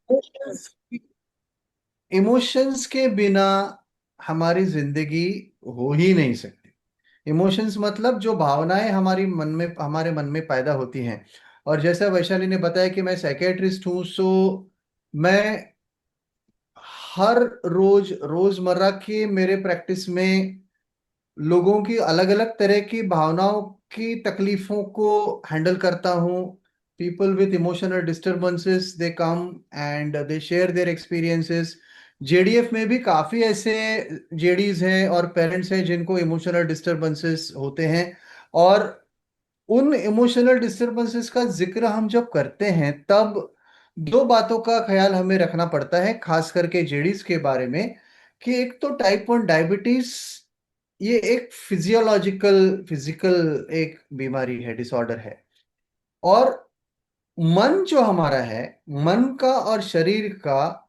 Emotions emotions के बिना हमारी जिंदगी हो ही नहीं सकती। इमोशंस मतलब जो भावनाएं हमारे मन में पैदा होती हैं। और जैसा वैशाली ने बताया कि मैं साइकेट्रिस्ट हूं, सो मैं हर रोज रोजमर्रा के मेरे प्रैक्टिस में लोगों की अलग अलग तरह की भावनाओं की तकलीफों को हैंडल करता हूँ। People with emotional disturbances they come and they share their experiences. JDF में भी काफी ऐसे जेडीज हैं और पेरेंट्स हैं जिनको इमोशनल डिस्टरबेंसेस होते हैं। और उन इमोशनल डिस्टरबेंसेस का जिक्र हम जब करते हैं तब दो बातों का ख्याल हमें रखना पड़ता है, खास करके जेडीज के बारे में। कि एक तो टाइप 1 डायबिटीज, ये एक फिजिकल एक बीमारी है, डिसऑर्डर है। और मन जो हमारा है, मन का और शरीर का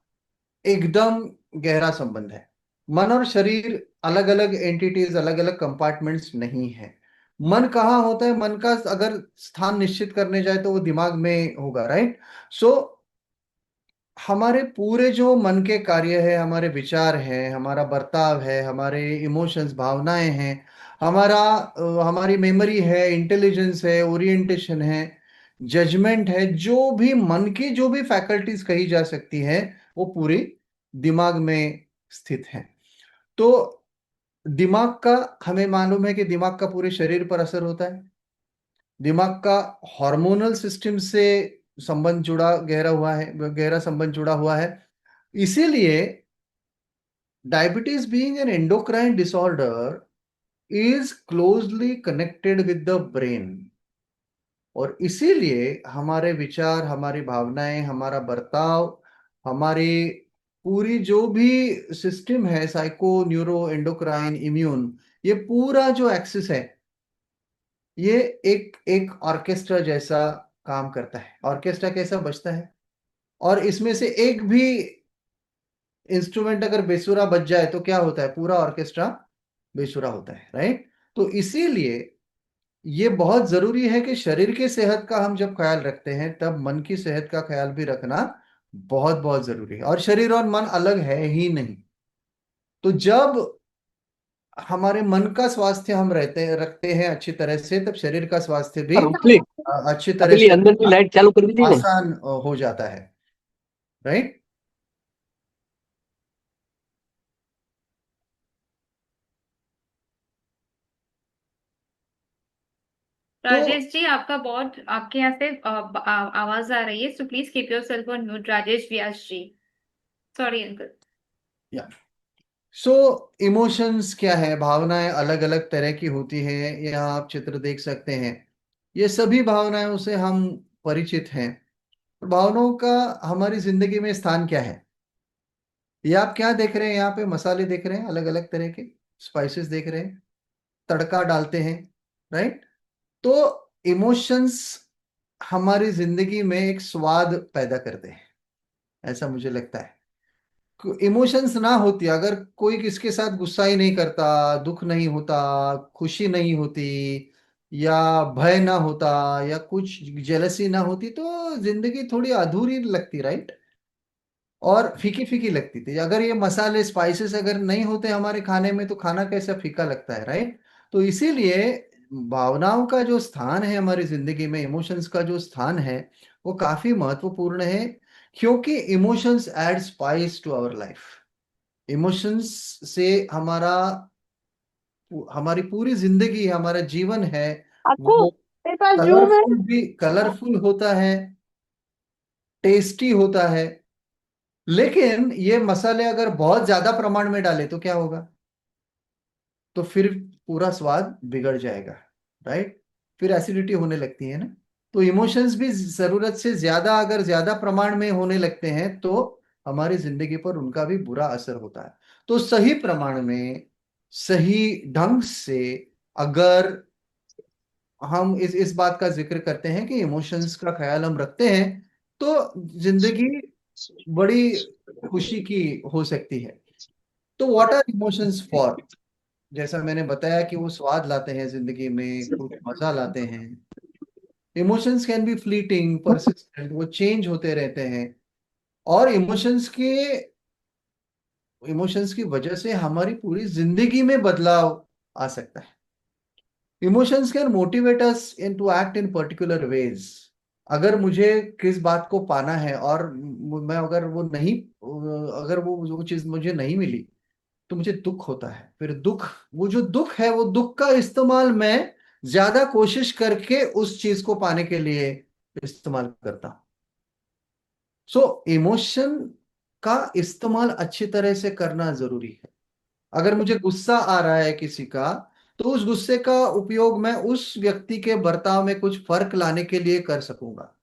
एकदम गहरा संबंध है। मन और शरीर अलग अलग एंटिटीज, अलग अलग कंपार्टमेंट्स नहीं है। मन कहाँ होता है? मन का अगर स्थान निश्चित करने जाए तो वो दिमाग में होगा, राइट? सो हमारे पूरे जो मन के कार्य है, हमारे विचार हैं, हमारा बर्ताव है, हमारे इमोशंस, भावनाएं हैं, हमारी मेमोरी है, इंटेलिजेंस है, ओरिएंटेशन है, जजमेंट है, जो भी मन की जो भी फैकल्टीज कही जा सकती है, वो पूरी दिमाग में स्थित है। तो दिमाग का, हमें मालूम है कि दिमाग का पूरे शरीर पर असर होता है। दिमाग का हार्मोनल सिस्टम से संबंध जुड़ा गहरा हुआ है, गहरा संबंध जुड़ा हुआ है। इसीलिए diabetes being an endocrine disorder is closely connected with the brain. और इसीलिए हमारे विचार, हमारी भावनाएं, हमारा बर्ताव, हमारी पूरी जो भी सिस्टम है, साइको न्यूरो एंडोक्राइन इम्यून, ये पूरा जो एक्सिस है, ये एक एक ऑर्केस्ट्रा जैसा काम करता है। ऑर्केस्ट्रा कैसा बजता है, और इसमें से एक भी इंस्ट्रूमेंट अगर बेसुरा बज जाए तो क्या होता है? पूरा ऑर्केस्ट्रा बेसुरा होता है, राइट? तो इसीलिए ये बहुत जरूरी है कि शरीर की सेहत का हम जब ख्याल रखते हैं तब मन की सेहत का ख्याल भी रखना बहुत बहुत जरूरी है। और शरीर और मन अलग है ही नहीं। तो जब हमारे मन का स्वास्थ्य हम रहते रखते हैं अच्छी तरह से, तब शरीर का स्वास्थ्य भी रुकली अच्छी तरह अगली से अंदर की लाइट चालू कर दी थी ने। आसान हो जाता है, राइट? तो राजेश जी, आपका बहुत आपके यहाँ से आवाज आ रही है, so please keep yourself on mute. Rajesh Vyas ji, sorry uncle. या सो इमोशंस क्या है? भावनाएं अलग अलग तरह की होती है। यहाँ आप चित्र देख सकते हैं। ये सभी भावनाओं से हम परिचित हैं। तो भावनाओं का हमारी जिंदगी में स्थान क्या है? ये आप क्या देख रहे हैं? यहाँ पे मसाले देख रहे हैं, अलग अलग तरह के स्पाइसेस देख रहे हैं, तड़का डालते हैं, राइट? तो इमोशंस हमारी जिंदगी में एक स्वाद पैदा करते हैं, ऐसा मुझे लगता है। इमोशंस ना होती, अगर कोई किसके साथ गुस्सा ही नहीं करता, दुख नहीं होता, खुशी नहीं होती, या भय ना होता, या कुछ जेलसी ना होती, तो जिंदगी थोड़ी अधूरी लगती, राइट? और फीकी फीकी लगती थी। अगर ये मसाले, स्पाइसेस अगर नहीं होते हमारे खाने में तो खाना कैसा फीका लगता है, राइट? तो इसीलिए भावनाओं का जो स्थान है हमारी जिंदगी में, इमोशंस का जो स्थान है, वो काफी महत्वपूर्ण है। क्योंकि emotions add spice to our life. Emotions से हमारी पूरी जिंदगी, हमारा जीवन है, आपको वो मेरे पास जूम है। कलरफुल होता है, टेस्टी होता है। लेकिन ये मसाले अगर बहुत ज्यादा प्रमाण में डाले तो क्या होगा? तो फिर पूरा स्वाद बिगड़ जाएगा, राइट? फिर एसिडिटी होने लगती है ना। तो इमोशंस भी जरूरत से ज्यादा, अगर ज्यादा प्रमाण में होने लगते हैं तो हमारी जिंदगी पर उनका भी बुरा असर होता है। तो सही प्रमाण में, सही ढंग से अगर हम इस बात का जिक्र करते हैं कि इमोशंस का ख्याल हम रखते हैं, तो जिंदगी बड़ी खुशी की हो सकती है। तो व्हाट आर इमोशंस फॉर? जैसा मैंने बताया कि वो स्वाद लाते हैं जिंदगी में, कुछ मजा लाते हैं। Emotions can be fleeting, persistent, वो चेंज होते रहते हैं। और इमोशंस की वजह से हमारी पूरी जिंदगी में बदलाव आ सकता है। Emotions can motivate us in to act in particular ways. अगर मुझे किस बात को पाना है और मैं अगर वो नहीं, अगर वो चीज मुझे नहीं मिली तो मुझे दुख होता है। फिर दुख, वो जो दुख है, वो दुख का इस्तेमाल मैं ज्यादा कोशिश करके उस चीज को पाने के लिए इस्तेमाल करता हूं। सो इमोशन का इस्तेमाल अच्छी तरह से करना जरूरी है। अगर मुझे गुस्सा आ रहा है किसी का, तो उस गुस्से का उपयोग मैं उस व्यक्ति के बर्ताव में कुछ फर्क लाने के लिए कर सकूंगा।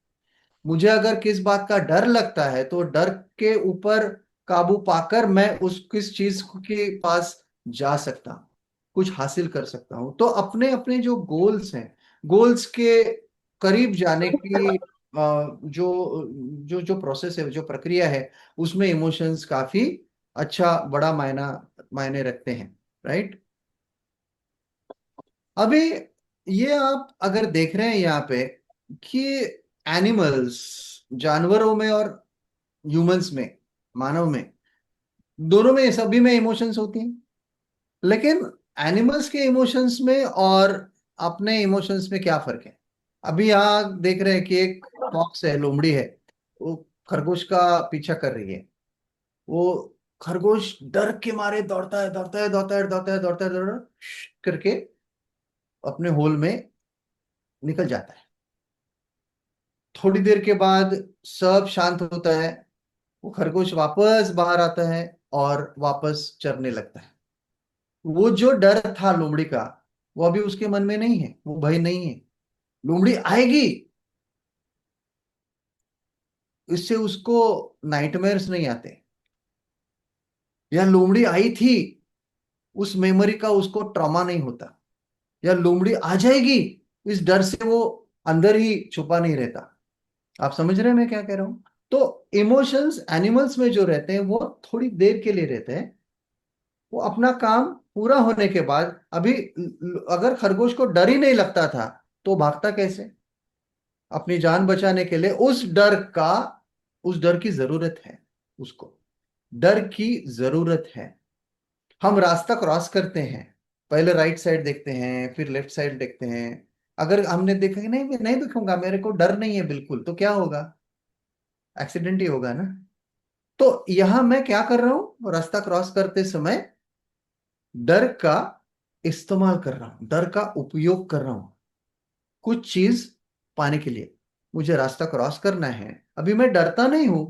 मुझे अगर किस बात का डर लगता है, तो डर के ऊपर काबू पाकर मैं उस किस चीज के पास जा सकता हूं, कुछ हासिल कर सकता हूं। तो अपने अपने जो गोल्स हैं, गोल्स के करीब जाने की जो जो जो प्रोसेस है, जो प्रक्रिया है, उसमें इमोशंस काफी अच्छा बड़ा मायने रखते हैं। राइट। अभी ये आप अगर देख रहे हैं यहाँ पे कि एनिमल्स, जानवरों में और ह्यूमंस में, मानव में, दोनों में, सभी में इमोशंस होती हैं। लेकिन एनिमल्स के इमोशंस में और अपने इमोशंस में क्या फर्क है? अभी यहाँ देख रहे हैं कि एक फॉक्स है, लोमड़ी है, वो खरगोश का पीछा कर रही है। वो खरगोश डर के मारे दौड़ता है, दौड़ता है, दौड़ता है, दौड़ता है, दौड़ता है, दौड़ता है, करके अपने होल में निकल जाता है। थोड़ी देर के बाद सब शांत होता है, वो खरगोश वापस बाहर आता है और वापस चरने लगता है। वो जो डर था लोमड़ी का, वो अभी उसके मन में नहीं है, वो भय नहीं है। लोमड़ी आएगी, इससे उसको नाइटमेयर्स नहीं आते। या लोमड़ी आई थी, उस मेमोरी का उसको ट्रॉमा नहीं होता। या लोमड़ी आ जाएगी, इस डर से वो अंदर ही छुपा नहीं रहता। आप समझ रहे हैं मैं क्या कह रहा हूं? तो इमोशंस एनिमल्स में जो रहते हैं वो थोड़ी देर के लिए रहते हैं। वो अपना काम पूरा होने के बाद, अभी अगर खरगोश को डर ही नहीं लगता था, तो भागता कैसे? अपनी जान बचाने के लिए उस डर की जरूरत है उसको। डर की जरूरत है। हम रास्ता क्रॉस करते हैं, पहले राइट साइड देखते हैं, फिर लेफ्ट साइड देखते हैं। अगर हमने देखा कि नहीं, मैं नहीं दिखूंगा, मेरे को डर नहीं है बिल्कुल, तो क्या होगा? एक्सीडेंट ही होगा ना। तो यहां मैं क्या कर रहा हूं, रास्ता क्रॉस करते समय डर का इस्तेमाल कर रहा हूं, डर का उपयोग कर रहा हूं कुछ चीज पाने के लिए। मुझे रास्ता क्रॉस करना है, अभी मैं डरता नहीं हूं,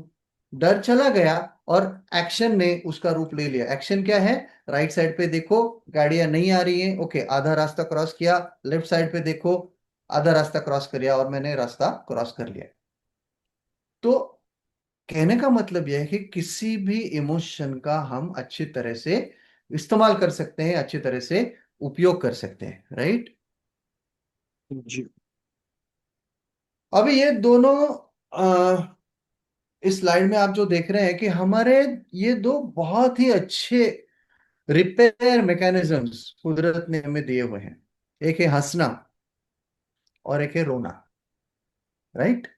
डर चला गया और एक्शन ने उसका रूप ले लिया। एक्शन क्या है? राइट साइड पे देखो, गाड़ियां नहीं आ रही हैं, ओके, आधा रास्ता क्रॉस किया। लेफ्ट साइड पे देखो, आधा रास्ता क्रॉस कर लिया और मैंने रास्ता क्रॉस कर लिया। तो कहने का मतलब यह है कि किसी भी इमोशन का हम अच्छी तरह से इस्तेमाल कर सकते हैं, अच्छी तरह से उपयोग कर सकते हैं। राइट। जी। अभी ये दोनों इस स्लाइड में आप जो देख रहे हैं कि हमारे ये दो बहुत ही अच्छे रिपेयर मैकेनिज्म्स कुदरत ने हमें दिए हुए हैं। एक है हंसना और एक है रोना। राइट।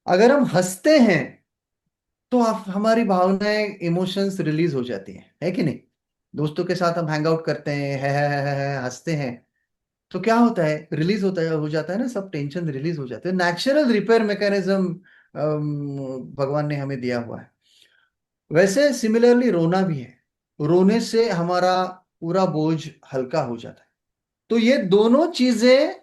अगर हम हंसते हैं तो आप हमारी भावनाएं, इमोशंस रिलीज हो जाती हैं, है कि नहीं? दोस्तों के साथ हम हैंग आउट करते हैं, है, हंसते हैं, तो क्या होता है? रिलीज होता है, हो जाता है ना, सब टेंशन रिलीज हो जाते हैं। नेचुरल रिपेयर मैकेनिज्म भगवान ने हमें दिया हुआ है। वैसे सिमिलरली रोना भी है। रोने से हमारा पूरा बोझ हल्का हो जाता है। तो ये दोनों चीजें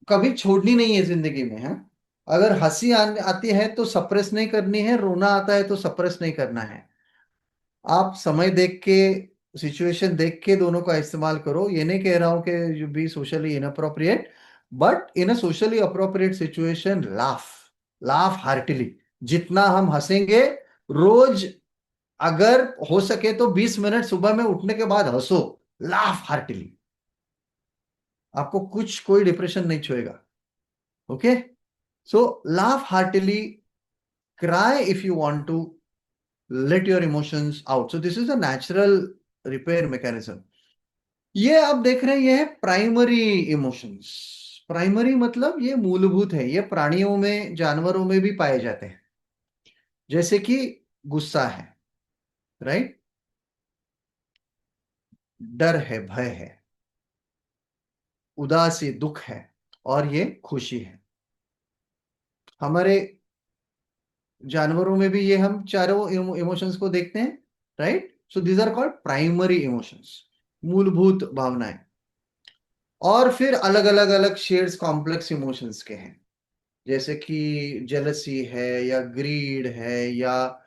कभी छोड़नी नहीं है जिंदगी में, है। अगर हंसी आती है तो सप्रेस नहीं करनी है, रोना आता है तो सप्रेस नहीं करना है। आप समय देख के, सिचुएशन देख के दोनों का इस्तेमाल करो। ये नहीं कह रहा हूं कि you be socially inappropriate, but in a socially appropriate situation laugh, laugh heartily. जितना हम हंसेंगे रोज, अगर हो सके तो 20 मिनट सुबह में उठने के बाद हंसो, लाफ हार्टिली। आपको कुछ कोई डिप्रेशन नहीं छुएगा। Okay. So laugh heartily, cry if you want to, let your emotions out. So this is a natural repair mechanism. ये आप देख रहे हैं, ये है प्राइमरी इमोशंस। प्राइमरी मतलब ये मूलभूत है, ये प्राणियों में, जानवरों में भी पाए जाते हैं। जैसे कि गुस्सा है, राइट, डर है, भय है, उदासी दुख है, और ये खुशी है। हमारे जानवरों में भी ये हम चारों इमोशंस को देखते हैं, right. So these are called primary emotions, मूलभूत भावनाएं। और फिर अलग अलग अलग शेड्स कॉम्प्लेक्स इमोशंस के हैं, जैसे कि जेलसी है, या ग्रीड है, या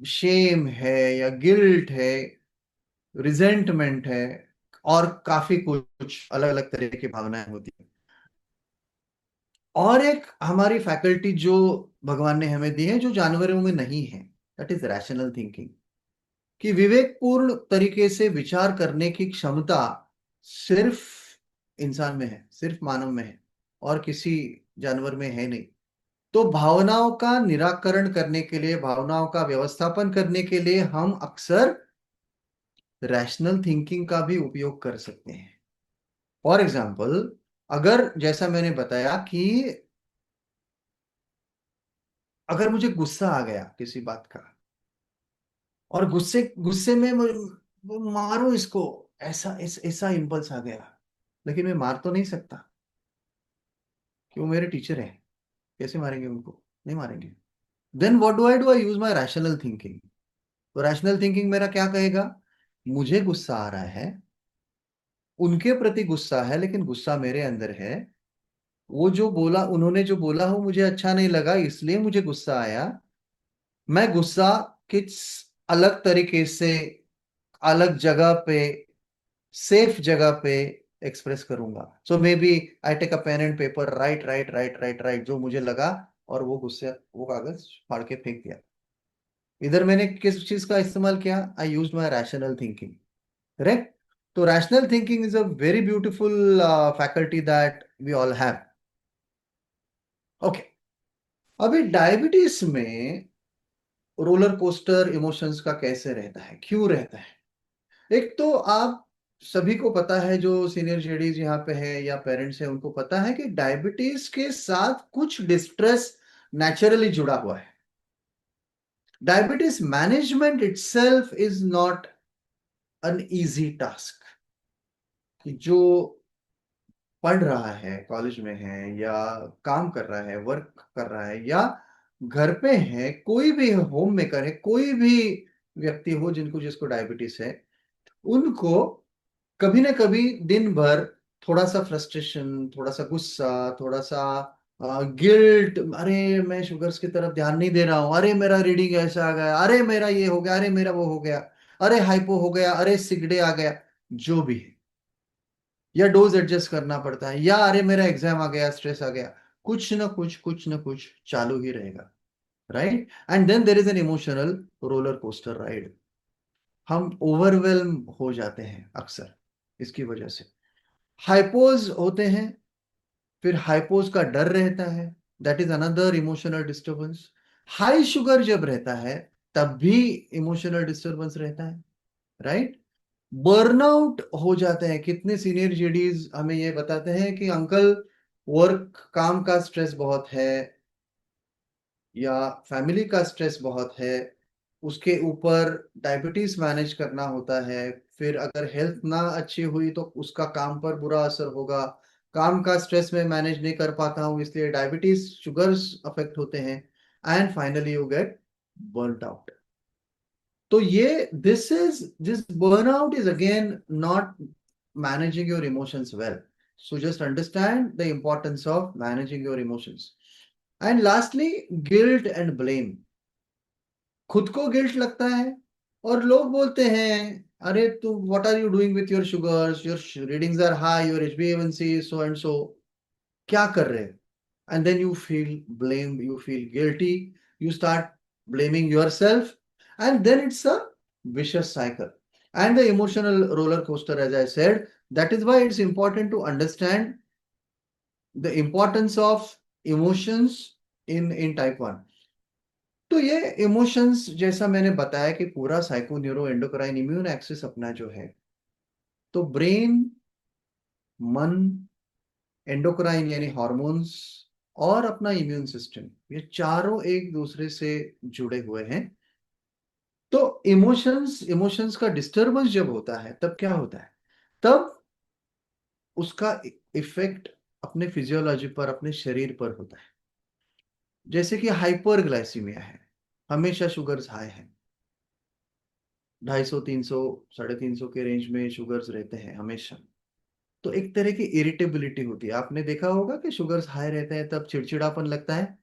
शेम है, या गिल्ट है, रिजेंटमेंट है, और काफी कुछ अलग अलग तरह की भावनाएं होती हैं। और एक हमारी फैकल्टी जो भगवान ने हमें दी है, जो जानवरों में नहीं है, दैट इज रैशनल थिंकिंग। कि विवेकपूर्ण तरीके से विचार करने की क्षमता सिर्फ इंसान में है, सिर्फ मानव में है, और किसी जानवर में है नहीं। तो भावनाओं का निराकरण करने के लिए, भावनाओं का व्यवस्थापन करने के लिए हम अक्सर रैशनल थिंकिंग का भी उपयोग कर सकते हैं। फॉर एग्जाम्पल, अगर जैसा मैंने बताया कि अगर मुझे गुस्सा आ गया किसी बात का, और गुस्से गुस्से में वो मारो इसको, ऐसा इम्पल्स आ गया, लेकिन मैं मार तो नहीं सकता, कि वो मेरे टीचर हैं, कैसे मारेंगे उनको, नहीं मारेंगे। Then what do I use my rational thinking. तो रैशनल थिंकिंग मेरा क्या कहेगा, मुझे गुस्सा आ रहा है, उनके प्रति गुस्सा है, लेकिन गुस्सा मेरे अंदर है। वो जो बोला, उन्होंने जो बोला हो मुझे अच्छा नहीं लगा, इसलिए मुझे गुस्सा आया। मैं गुस्सा किस अलग तरीके से, अलग जगह पे, सेफ जगह पे एक्सप्रेस करूंगा। So maybe I take a pen and paper, write write write write write जो मुझे लगा, और वो गुस्से वो कागज फाड़ के फेंक दिया। इधर मैंने किस चीज का इस्तेमाल किया, I use my rational thinking, correct. तो rational thinking is a very beautiful faculty that we all have. Okay, अभी डायबिटीज में रोलर कोस्टर इमोशंस का कैसे रहता है, क्यों रहता है। एक तो आप सभी को पता है, जो सीनियर जेडीज यहाँ पे है या पेरेंट्स है, उनको पता है कि डायबिटीज के साथ कुछ डिस्ट्रेस नेचुरली जुड़ा हुआ है। Diabetes management itself is not an easy task. कि जो पढ़ रहा है, कॉलेज में है, या काम कर रहा है, वर्क कर रहा है, या घर पे है, कोई भी होम मेकर है, कोई भी व्यक्ति हो जिनको जिसको डायबिटीज है, उनको कभी ना कभी दिन भर थोड़ा सा फ्रस्ट्रेशन, थोड़ा सा गुस्सा, थोड़ा सा गिल्ट, अरे मैं शुगर्स की तरफ ध्यान नहीं दे रहा हूं, अरे मेरा रीडिंग ऐसा आ गया, अरे मेरा ये हो गया, अरे मेरा वो हो गया, अरे हाइपो हो गया, अरे सिगड़े आ गया, जो भी है, या डोज एडजस्ट करना पड़ता है, या अरे मेरा एग्जाम आ गया, स्ट्रेस आ गया, कुछ ना कुछ चालू ही रहेगा, right. And then there is an emotional roller coaster ride. हम ओवरवेल्म हो जाते हैं अक्सर इसकी वजह से। हाइपोज होते हैं, फिर हाइपोज का डर रहता है, that is another emotional disturbance. High sugar जब रहता है, तब भी इमोशनल डिस्टर्बेंस रहता है, राइट। बर्नआउट हो जाते हैं, कितने सीनियर जेडीज हमें ये बताते हैं कि अंकल, वर्क काम का स्ट्रेस बहुत है, या फैमिली का स्ट्रेस बहुत है, उसके ऊपर डायबिटीज मैनेज करना होता है, फिर अगर हेल्थ ना अच्छी हुई तो उसका काम पर बुरा असर होगा, काम का स्ट्रेस में मैनेज नहीं कर पाता हूँ, इसलिए डायबिटीज शुगर्स अफेक्ट होते हैं, and finally you get burned out. तो ये this burnout is again not managing your emotions well. So just understand the importance of managing your emotions. And lastly, guilt and blame. खुद को guilt लगता है, और लोग बोलते हैं, अरे तू what are you doing with your sugars, your readings are high, your HbA1c so and so, क्या कर रहे हैं। And then you feel blame, you feel guilty, you start blaming yourself, and then it's a vicious cycle and the emotional roller coaster, as I said. That is why it's important to understand the importance of emotions in type 1. तो ये emotions, जैसा मैंने बताया कि पूरा psycho neuro endocrine immune axis अपना जो है, तो ब्रेन, मन, एंडोक्राइन यानी हॉर्मोन्स, और अपना इम्यून सिस्टम, ये चारों एक दूसरे से जुड़े हुए हैं। तो इमोशंस इमोशंस का डिस्टरबेंस जब होता है तब क्या होता है, तब उसका इफेक्ट अपने फिजियोलॉजी पर, अपने शरीर पर होता है। जैसे कि हाइपरग्लाइसीमिया है, हमेशा शुगर्स हाई है, 250, 300, 350 के रेंज में शुगर्स रहते हैं हमेशा। तो एक तरह की इरिटेबिलिटी होती है। आपने देखा होगा कि शुगर्स हाई रहते हैं तब चिड़चिड़ापन लगता है,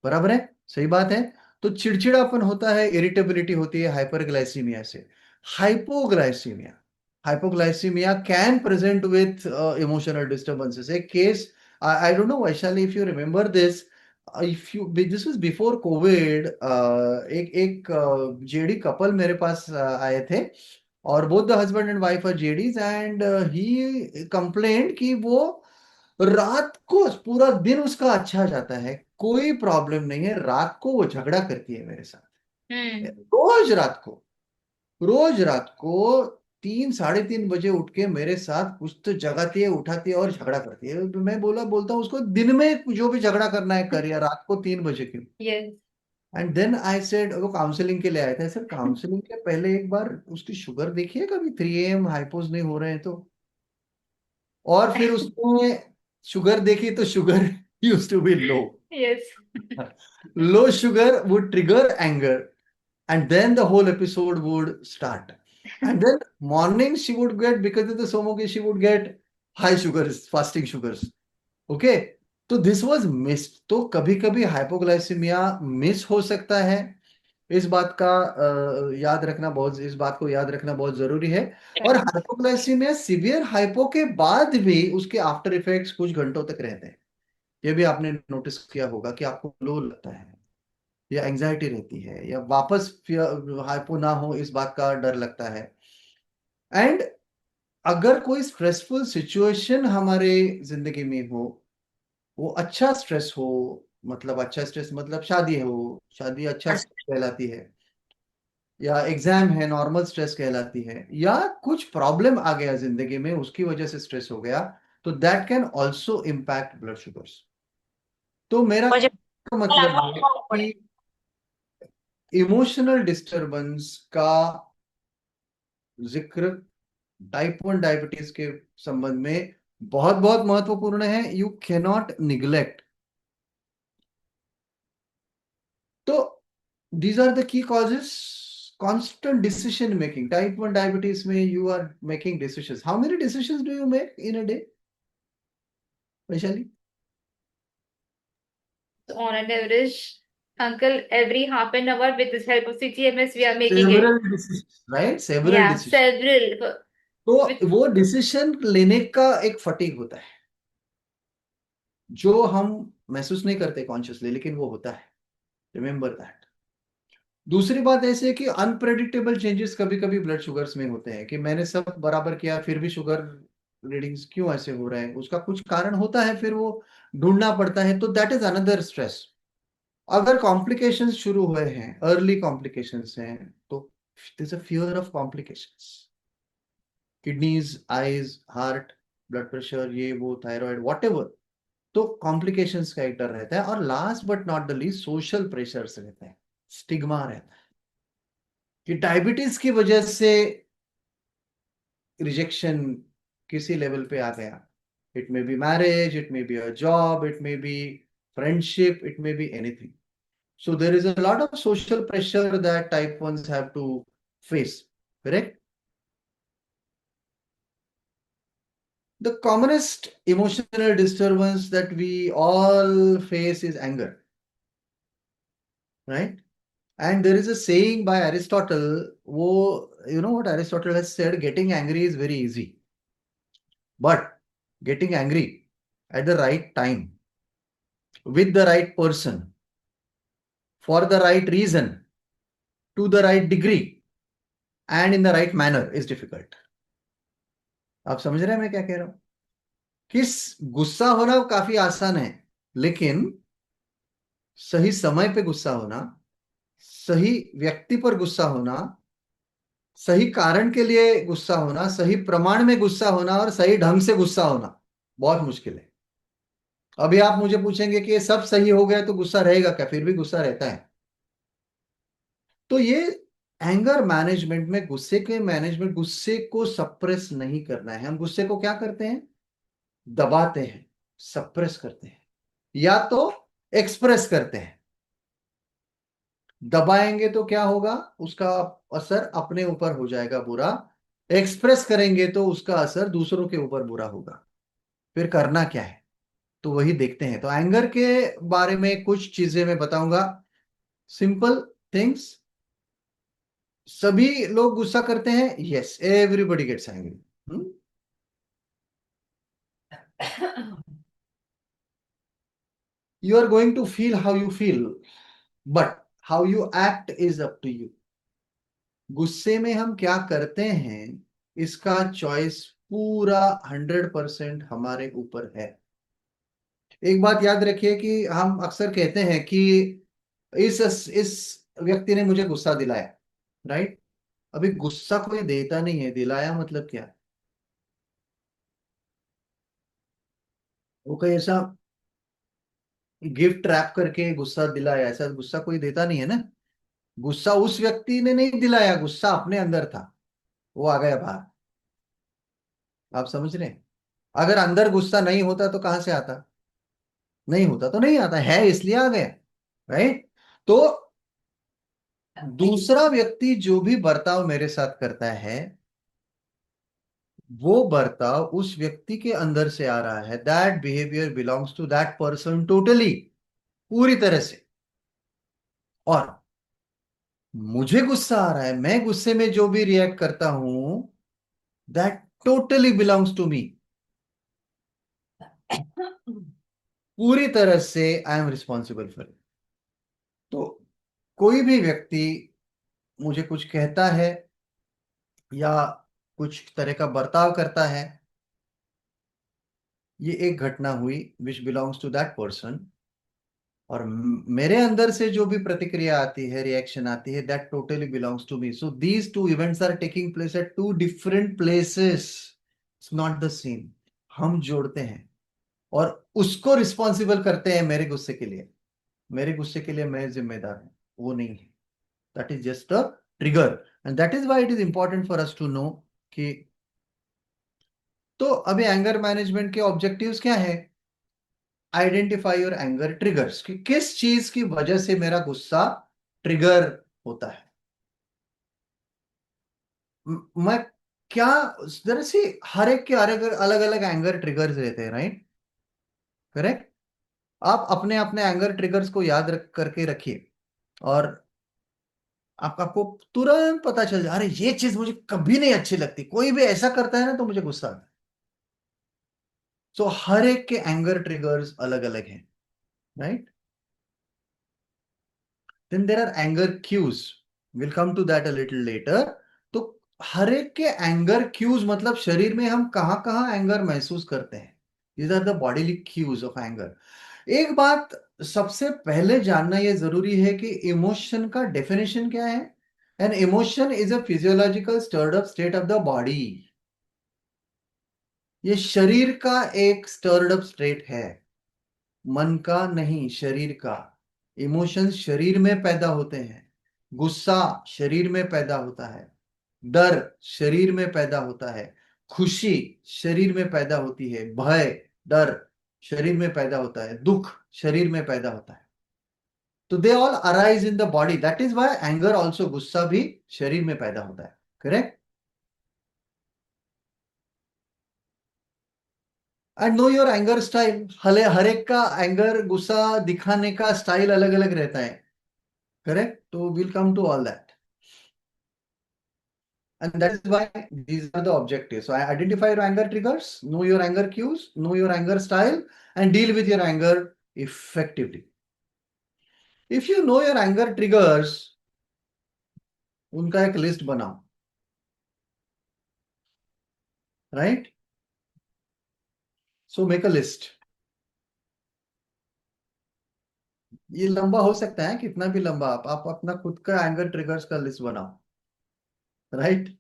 बराबर है, सही बात है। तो चिड़चिड़ापन होता है, इरिटेबिलिटी होती है हाइपरग्लाइसीमिया से। Hypoglycaemia hypoglycaemia can present with emotional disturbances. एक case, I don't know Vaishali if you remember this, if you, this was before COVID. एक एक जेडी कपल मेरे पास आए थे, और both the husband and wife are JDs, and he complaint कि वो रात को पूरा दिन उसका अच्छा जाता है, कोई प्रॉब्लम नहीं है, रात को वो झगड़ा करती है मेरे साथ। रोज रात को, रोज रात को 3, 3:30 बजे उठ के मेरे साथ कुछ तो जगाती है, उठाती है और झगड़ा करती है। तो मैं बोलता हूँ उसको, दिन में जो भी झगड़ा करना है कर, या रात को 3 बजे क्यों? Yes. And then I said, वो काउंसलिंग के लिए आया था सर, काउंसलिंग के पहले एक बार उसकी शुगर देखिए, कभी 3 AM हाइपोज नहीं हो रहे हैं तो। और फिर उसने शुगर देखी तो sugar used to be low. Yes. Low sugar would trigger anger, and then the whole episode would start. And then morning she would get, because of the somoki, she would get high sugars, fasting sugars. Okay, तो this was missed. तो कभी कभी hypoglycaemia miss हो सकता है। इस बात का याद रखना बहुत, इस बात को याद रखना बहुत जरूरी है। और हाइपोग्लाइसीमिया सीवियर हाइपो के बाद भी उसके आफ्टर इफेक्ट्स कुछ घंटों तक रहते हैं। ये भी आपने नोटिस किया होगा कि आपको लो लगता है, या एंजाइटी रहती है, या वापस हाइपो ना हो इस बात का डर लगता है। एंड अगर कोई स्ट्रेसफुल सिचुएशन हमारे जिंदगी में हो, वो अच्छा स्ट्रेस हो, मतलब अच्छा स्ट्रेस मतलब शादी हो, शादी अच्छा स्ट्रेस कहलाती है, या एग्जाम है नॉर्मल स्ट्रेस कहलाती है, या कुछ प्रॉब्लम आ गया जिंदगी में उसकी वजह से स्ट्रेस हो गया, तो that can also impact blood sugars. तो मेरा मतलब है कि इमोशनल डिस्टरबेंस का जिक्र टाइप 1 डायबिटीज के संबंध में बहुत बहुत महत्वपूर्ण है। You cannot neglect. तो these are the key causes. Constant decision making, type 1 diabetes में you are making decisions. How many decisions do you make in a day, Vaishali? On an average, uncle, every half an hour with the help of CTMS, we are making it. Several decisions, right, several Yeah, decision. several. With तो वो decision लेने का एक fatigue होता है, जो हम महसूस नहीं करते कॉन्शियसली, लेकिन वो होता है। Remember that. दूसरी बात ऐसे है कि अनप्रेडिक्टेबल चेंजेस कभी कभी ब्लड शुगर्स में होते हैं, कि मैंने सब बराबर किया फिर भी शुगर रीडिंग्स क्यों ऐसे हो रहे हैं, उसका कुछ कारण होता है, फिर वो ढूंढना पड़ता है। तो दैट इज अनदर स्ट्रेस। अगर कॉम्प्लिकेशंस शुरू हुए हैं, अर्ली कॉम्प्लिकेशंस हैं, तो this a fear of complications, kidneys, eyes, heart, blood pressure, ये वो, थायराइड, वॉट। तो कॉम्प्लिकेशंस का एक डर रहता है। और last but not the least, social pressures रहते हैं, स्टिग्मा रहता है कि डायबिटीज की वजह से रिजेक्शन किसी लेवल पे आ गया। It may be marriage, it may be a job, it may be friendship, it may be anything. So there is a lot of social pressure that type 1s have to face, correct? The commonest emotional disturbance that we all face is anger, right? And there is a saying by Aristotle, you know what Aristotle has said, getting angry is very easy, but getting angry at the right time, with the right person, for the right reason, to the right degree, and in the right manner is difficult. आप समझ रहे हैं मैं क्या कह रहा हूं? किस गुस्सा होना काफी आसान है, लेकिन सही समय पे गुस्सा होना, सही व्यक्ति पर गुस्सा होना, सही कारण के लिए गुस्सा होना, सही प्रमाण में गुस्सा होना, और सही ढंग से गुस्सा होना बहुत मुश्किल है। अभी आप मुझे पूछेंगे कि ये सब सही हो गया तो गुस्सा रहेगा क्या? फिर भी गुस्सा रहता है। तो ये एंगर मैनेजमेंट में, गुस्से के मैनेजमेंट, गुस्से को सप्रेस नहीं करना है। हम गुस्से को क्या करते हैं? दबाते हैं, सप्रेस करते हैं, या तो एक्सप्रेस करते हैं। दबाएंगे तो क्या होगा? उसका असर अपने ऊपर हो जाएगा बुरा। एक्सप्रेस करेंगे तो उसका असर दूसरों के ऊपर बुरा होगा। फिर करना क्या है, तो वही देखते हैं। तो एंगर के बारे में कुछ चीजें मैं बताऊंगा, सिंपल थिंग्स। सभी लोग गुस्सा करते हैं, yes, everybody gets angry. You are going to feel how you feel, but how you act is up to you. गुस्से में हम क्या करते हैं, इसका चॉइस पूरा 100% हमारे ऊपर है। एक बात याद रखिए कि हम अक्सर कहते हैं कि इस व्यक्ति ने मुझे गुस्सा दिलाया, राइट? अभी गुस्सा कोई देता नहीं है, दिलाया मतलब क्या? वो कोई ऐसा गिफ्ट रैप करके गुस्सा दिलाया, ऐसा गुस्सा कोई देता नहीं है ना। गुस्सा उस व्यक्ति ने नहीं दिलाया, गुस्सा अपने अंदर था, वो आ गया बाहर। आप समझ रहे हैं? अगर अंदर गुस्सा नहीं होता तो कहां से आता? नहीं होता तो नहीं आता है, इसलिए आ गया, राइट? तो दूसरा व्यक्ति जो भी बर्ताव मेरे साथ करता है, वो बर्ताव उस व्यक्ति के अंदर से आ रहा है। That behaviour belongs to that person totally, पूरी तरह से। और मुझे गुस्सा आ रहा है, मैं गुस्से में जो भी रिएक्ट करता हूं, that totally belongs to me. पूरी तरह से I am responsible for it. तो कोई भी व्यक्ति मुझे कुछ कहता है या कुछ तरह का बर्ताव करता है, ये एक घटना हुई which belongs to that person. और मेरे अंदर से जो भी प्रतिक्रिया आती है, रिएक्शन आती है, that totally belongs to me. So these two events are taking place at two different places, it's not the same. हम जोड़ते हैं और उसको रिस्पॉन्सिबल करते हैं मेरे गुस्से के लिए। मेरे गुस्से के लिए मैं जिम्मेदार हूं, वो नहीं है। That is just a trigger, and that is why it is important for us to know कि। तो अभी एंगर मैनेजमेंट के ऑब्जेक्टिव्स क्या है? आइडेंटिफाई योर एंगर ट्रिगर्स, कि किस चीज की वजह से मेरा गुस्सा ट्रिगर होता है। मैं क्या, दरअसल हर एक के अलग अलग अलग एंगर ट्रिगर्स रहते हैं, राइट? करेक्ट। आप अपने अपने एंगर ट्रिगर्स को याद रख करके रखिए, और आपको तुरंत पता चल जाए, अरे ये चीज मुझे कभी नहीं अच्छी लगती, कोई भी ऐसा करता है ना तो मुझे गुस्सा आता है। सो हर एक के एंगर ट्रिगर्स अलग अलग हैं, right? Then there are anger cues, will come to that a little later. तो हर एक के एंगर क्यूज मतलब शरीर में हम कहां कहां एंगर महसूस करते हैं, these are the bodily cues of anger. एक बात सबसे पहले जानना यह जरूरी है कि इमोशन का डेफिनेशन क्या है। An emotion is a physiological stirred up state of the body. ये शरीर का एक स्टर्ड अप स्टेट है, मन का नहीं, शरीर का। इमोशंस शरीर में पैदा होते हैं। गुस्सा शरीर में पैदा होता है, डर शरीर में पैदा होता है, खुशी शरीर में पैदा होती है, भय, डर शरीर में पैदा होता है, दुख शरीर में पैदा होता है। तो they all arise in the body, that is why anger also, गुस्सा भी शरीर में पैदा होता है। Correct. And no your anger style, हले हर एक का एंगर, गुस्सा दिखाने का स्टाइल अलग अलग रहता है। करेक्ट। तो will come to all that, and that is why these are the objectives. So I identify your anger triggers, know your anger cues, know your anger style, and deal with your anger effectively. If you know your anger triggers, उनका एक list बनाओ, right? So make a list. ये लंबा हो सकता है, कितना भी लंबा, आप अपना खुद का एंगर ट्रिगर्स का लिस्ट बनाओ, राइट?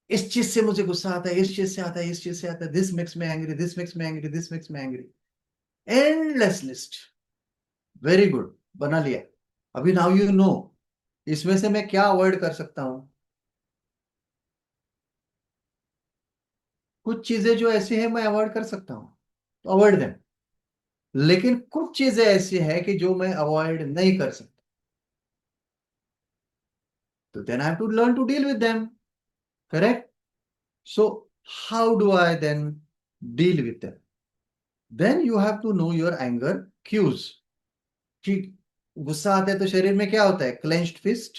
इस चीज से मुझे गुस्सा आता है, इस चीज से आता है, इस चीज से आता है, this makes me angry, this makes me angry, this makes me angry. Endless list. Very good, बना लिया। अभी नाउ यू नो इसमें से मैं क्या अवॉइड कर सकता हूं। कुछ चीजें जो ऐसी है मैं अवॉइड कर सकता हूं, तो अवॉइड देम। लेकिन कुछ चीजें ऐसी है कि जो मैं अवॉइड नहीं कर सकता, तो then I have to learn to deal with them. Correct. So how do I then deal with them? Then you have to know your anger cues. ठीक, गुस्सा आता है तो शरीर में क्या होता है? क्लेंच्ड फिस्ट,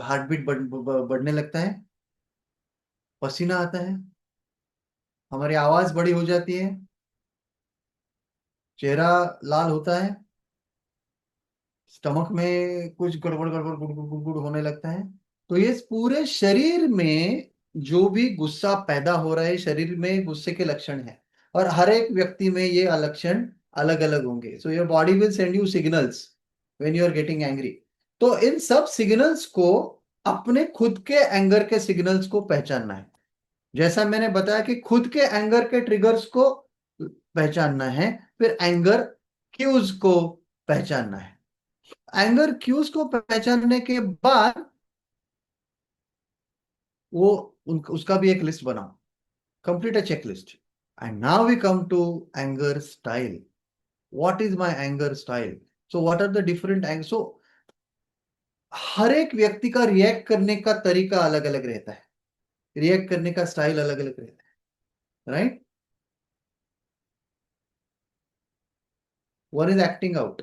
हार्ट बीट बढ़ने लगता है, पसीना आता है, हमारी आवाज बड़ी हो जाती है, चेहरा लाल होता है, स्टमक में कुछ गड़बड़ गड़बड़ गुड़ गुड़ गुड़ होने लगता है। तो ये पूरे शरीर में जो भी गुस्सा पैदा हो रहा है, शरीर में गुस्से के लक्षण है। और हर एक व्यक्ति में ये लक्षण अलग अलग होंगे। So your body will send you signals when you are getting angry. तो इन सब सिग्नल्स को, अपने खुद के एंगर के सिग्नल्स को पहचानना है। जैसा मैंने बताया कि खुद के एंगर के ट्रिगर्स को पहचानना है, फिर एंगर क्यूज को पहचानना है। एंगर क्यूज को पहचानने के बाद वो उसका भी एक लिस्ट बनाओ, complete a checklist. And now we come to anger style. What is my anger style? So what are the different एंग सो हर एक व्यक्ति का रिएक्ट करने का तरीका अलग अलग रहता है, रिएक्ट करने का स्टाइल अलग अलग रहता है, right? One is acting out,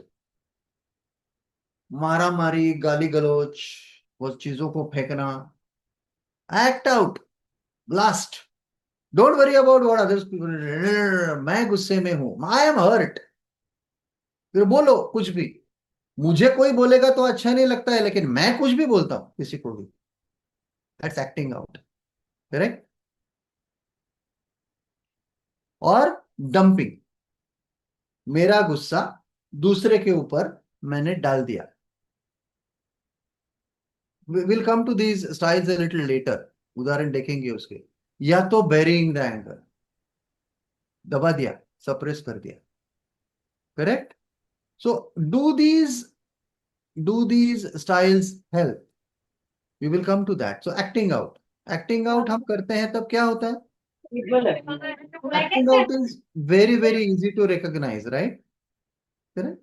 मारा मारी, गाली गलौज, वो चीजों को फेंकना। Act out, blast. Don't worry about what others people. मैं गुस्से में हूं, आई एम हर्ट। फिर बोलो कुछ भी। मुझे कोई बोलेगा तो अच्छा नहीं लगता है, लेकिन मैं कुछ भी बोलता हूं किसी को भी, दैट्स एक्टिंग आउट। करेक्ट। और डंपिंग, मेरा गुस्सा दूसरे के ऊपर मैंने डाल दिया। Will come to these styles a little later, उदाहरण देखेंगे उसके। या तो बेरिंग द एंगर, दबा दिया, सप्रेस कर दिया। Correct. So do these styles help? We will come to that. So acting out, acting out हम करते हैं तब क्या होता है? Acting out is very, very easy to recognize, right? Correct?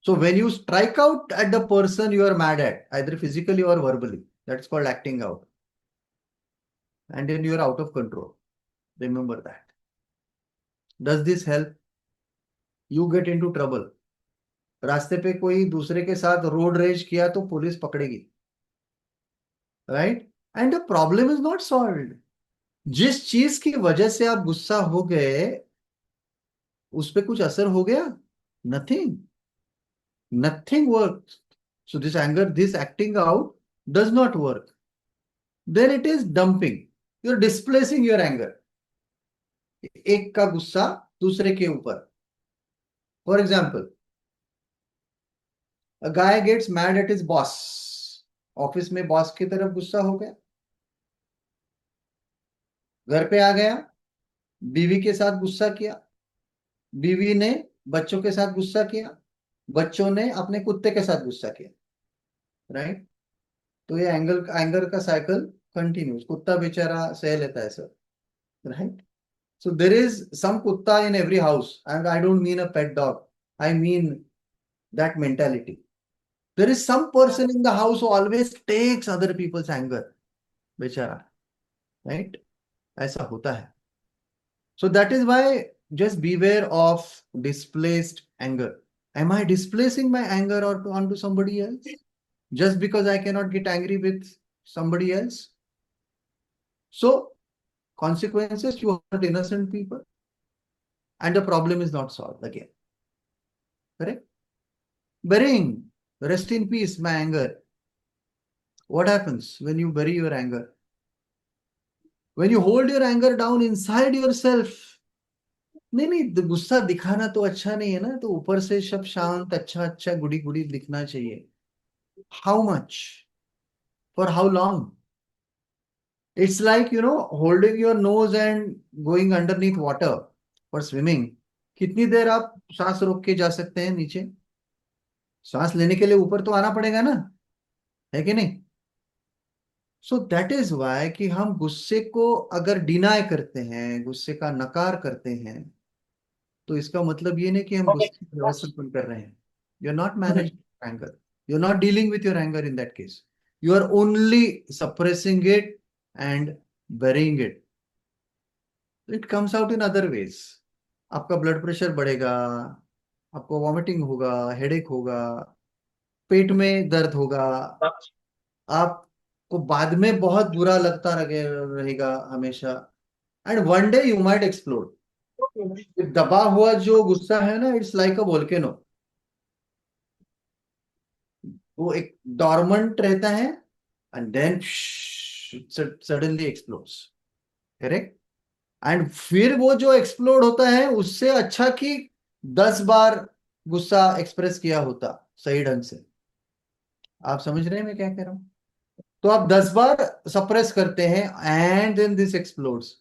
So when you strike out at the person you are mad at, either physically or verbally, that's called acting out. And then you are out of control. Remember that. Does this help? You get into trouble. रास्ते पे कोई दूसरे के साथ road rage किया तो police पकड़ेगी, right? And the problem is not solved. जिस चीज की वजह से आप गुस्सा हो गए, उस पे कुछ असर हो गया? Nothing, nothing works. So this anger, this acting out does not work. Then it is dumping. You're displacing your anger. एक का गुस्सा दूसरे के ऊपर। For example, a guy gets mad at his boss. Office में बॉस की तरफ गुस्सा हो गया, घर पे आ गया, बीवी के साथ गुस्सा किया, बीवी ने बच्चों के साथ गुस्सा किया, बच्चों ने अपने कुत्ते के साथ गुस्सा किया, राइट? तो ये एंगल एंगर का साइकिल कंटिन्यूस। कुत्ता बेचारा सह लेता है सब, right? So there is some kutta in every house, and I don't mean a pet dog. I mean that mentality. There is some person in the house who always takes other people's anger, बेचारा, right? ऐसा होता है। So that is why just beware of displaced anger. Am I displacing my anger or onto somebody else? Just because I cannot get angry with somebody else? So consequences, you hurt innocent people, and the problem is not solved again. Correct? Burying, rest in peace, my anger. What happens when you bury your anger? When you hold your anger down inside yourself, नहीं नहीं, गुस्सा दिखाना तो अच्छा नहीं है ना, तो ऊपर से सब शांत, अच्छा अच्छा गुड़ी गुड़ी दिखना चाहिए। How much? For how long? It's like, holding your nose and going underneath water for swimming. कितनी देर आप सांस रोक के जा सकते हैं नीचे? सांस लेने के लिए ऊपर तो आना पड़ेगा ना, है कि नहीं? सो दैट इज वाई कि हम गुस्से को अगर डिनाय करते हैं, गुस्से का नकार करते हैं, तो इसका मतलब ये नहीं कि हम गुस्से का व्यवस्थापन कर रहे हैं. You are not managing anger, you are not dealing with your anger in that case. You are only suppressing it and burying it. It comes out in other ways. आपका ब्लड प्रेशर बढ़ेगा, आपको vomiting होगा, headache होगा, पेट में दर्द होगा, आपको बाद में बहुत बुरा लगता रहेगा हमेशा. And one day you might explode. दबा हुआ जो गुस्सा है ना, इट्स लाइक अ वोल्केनो. वो एक डॉर्मेंट रहता है and then suddenly explodes. Correct. And फिर वो जो एक्सप्लोड होता है, उससे अच्छा कि 10 बार गुस्सा एक्सप्रेस किया होता सही ढंग से. आप समझ रहे हैं मैं क्या कह रहा हूं? तो आप 10 बार सप्रेस करते हैं and then this explodes.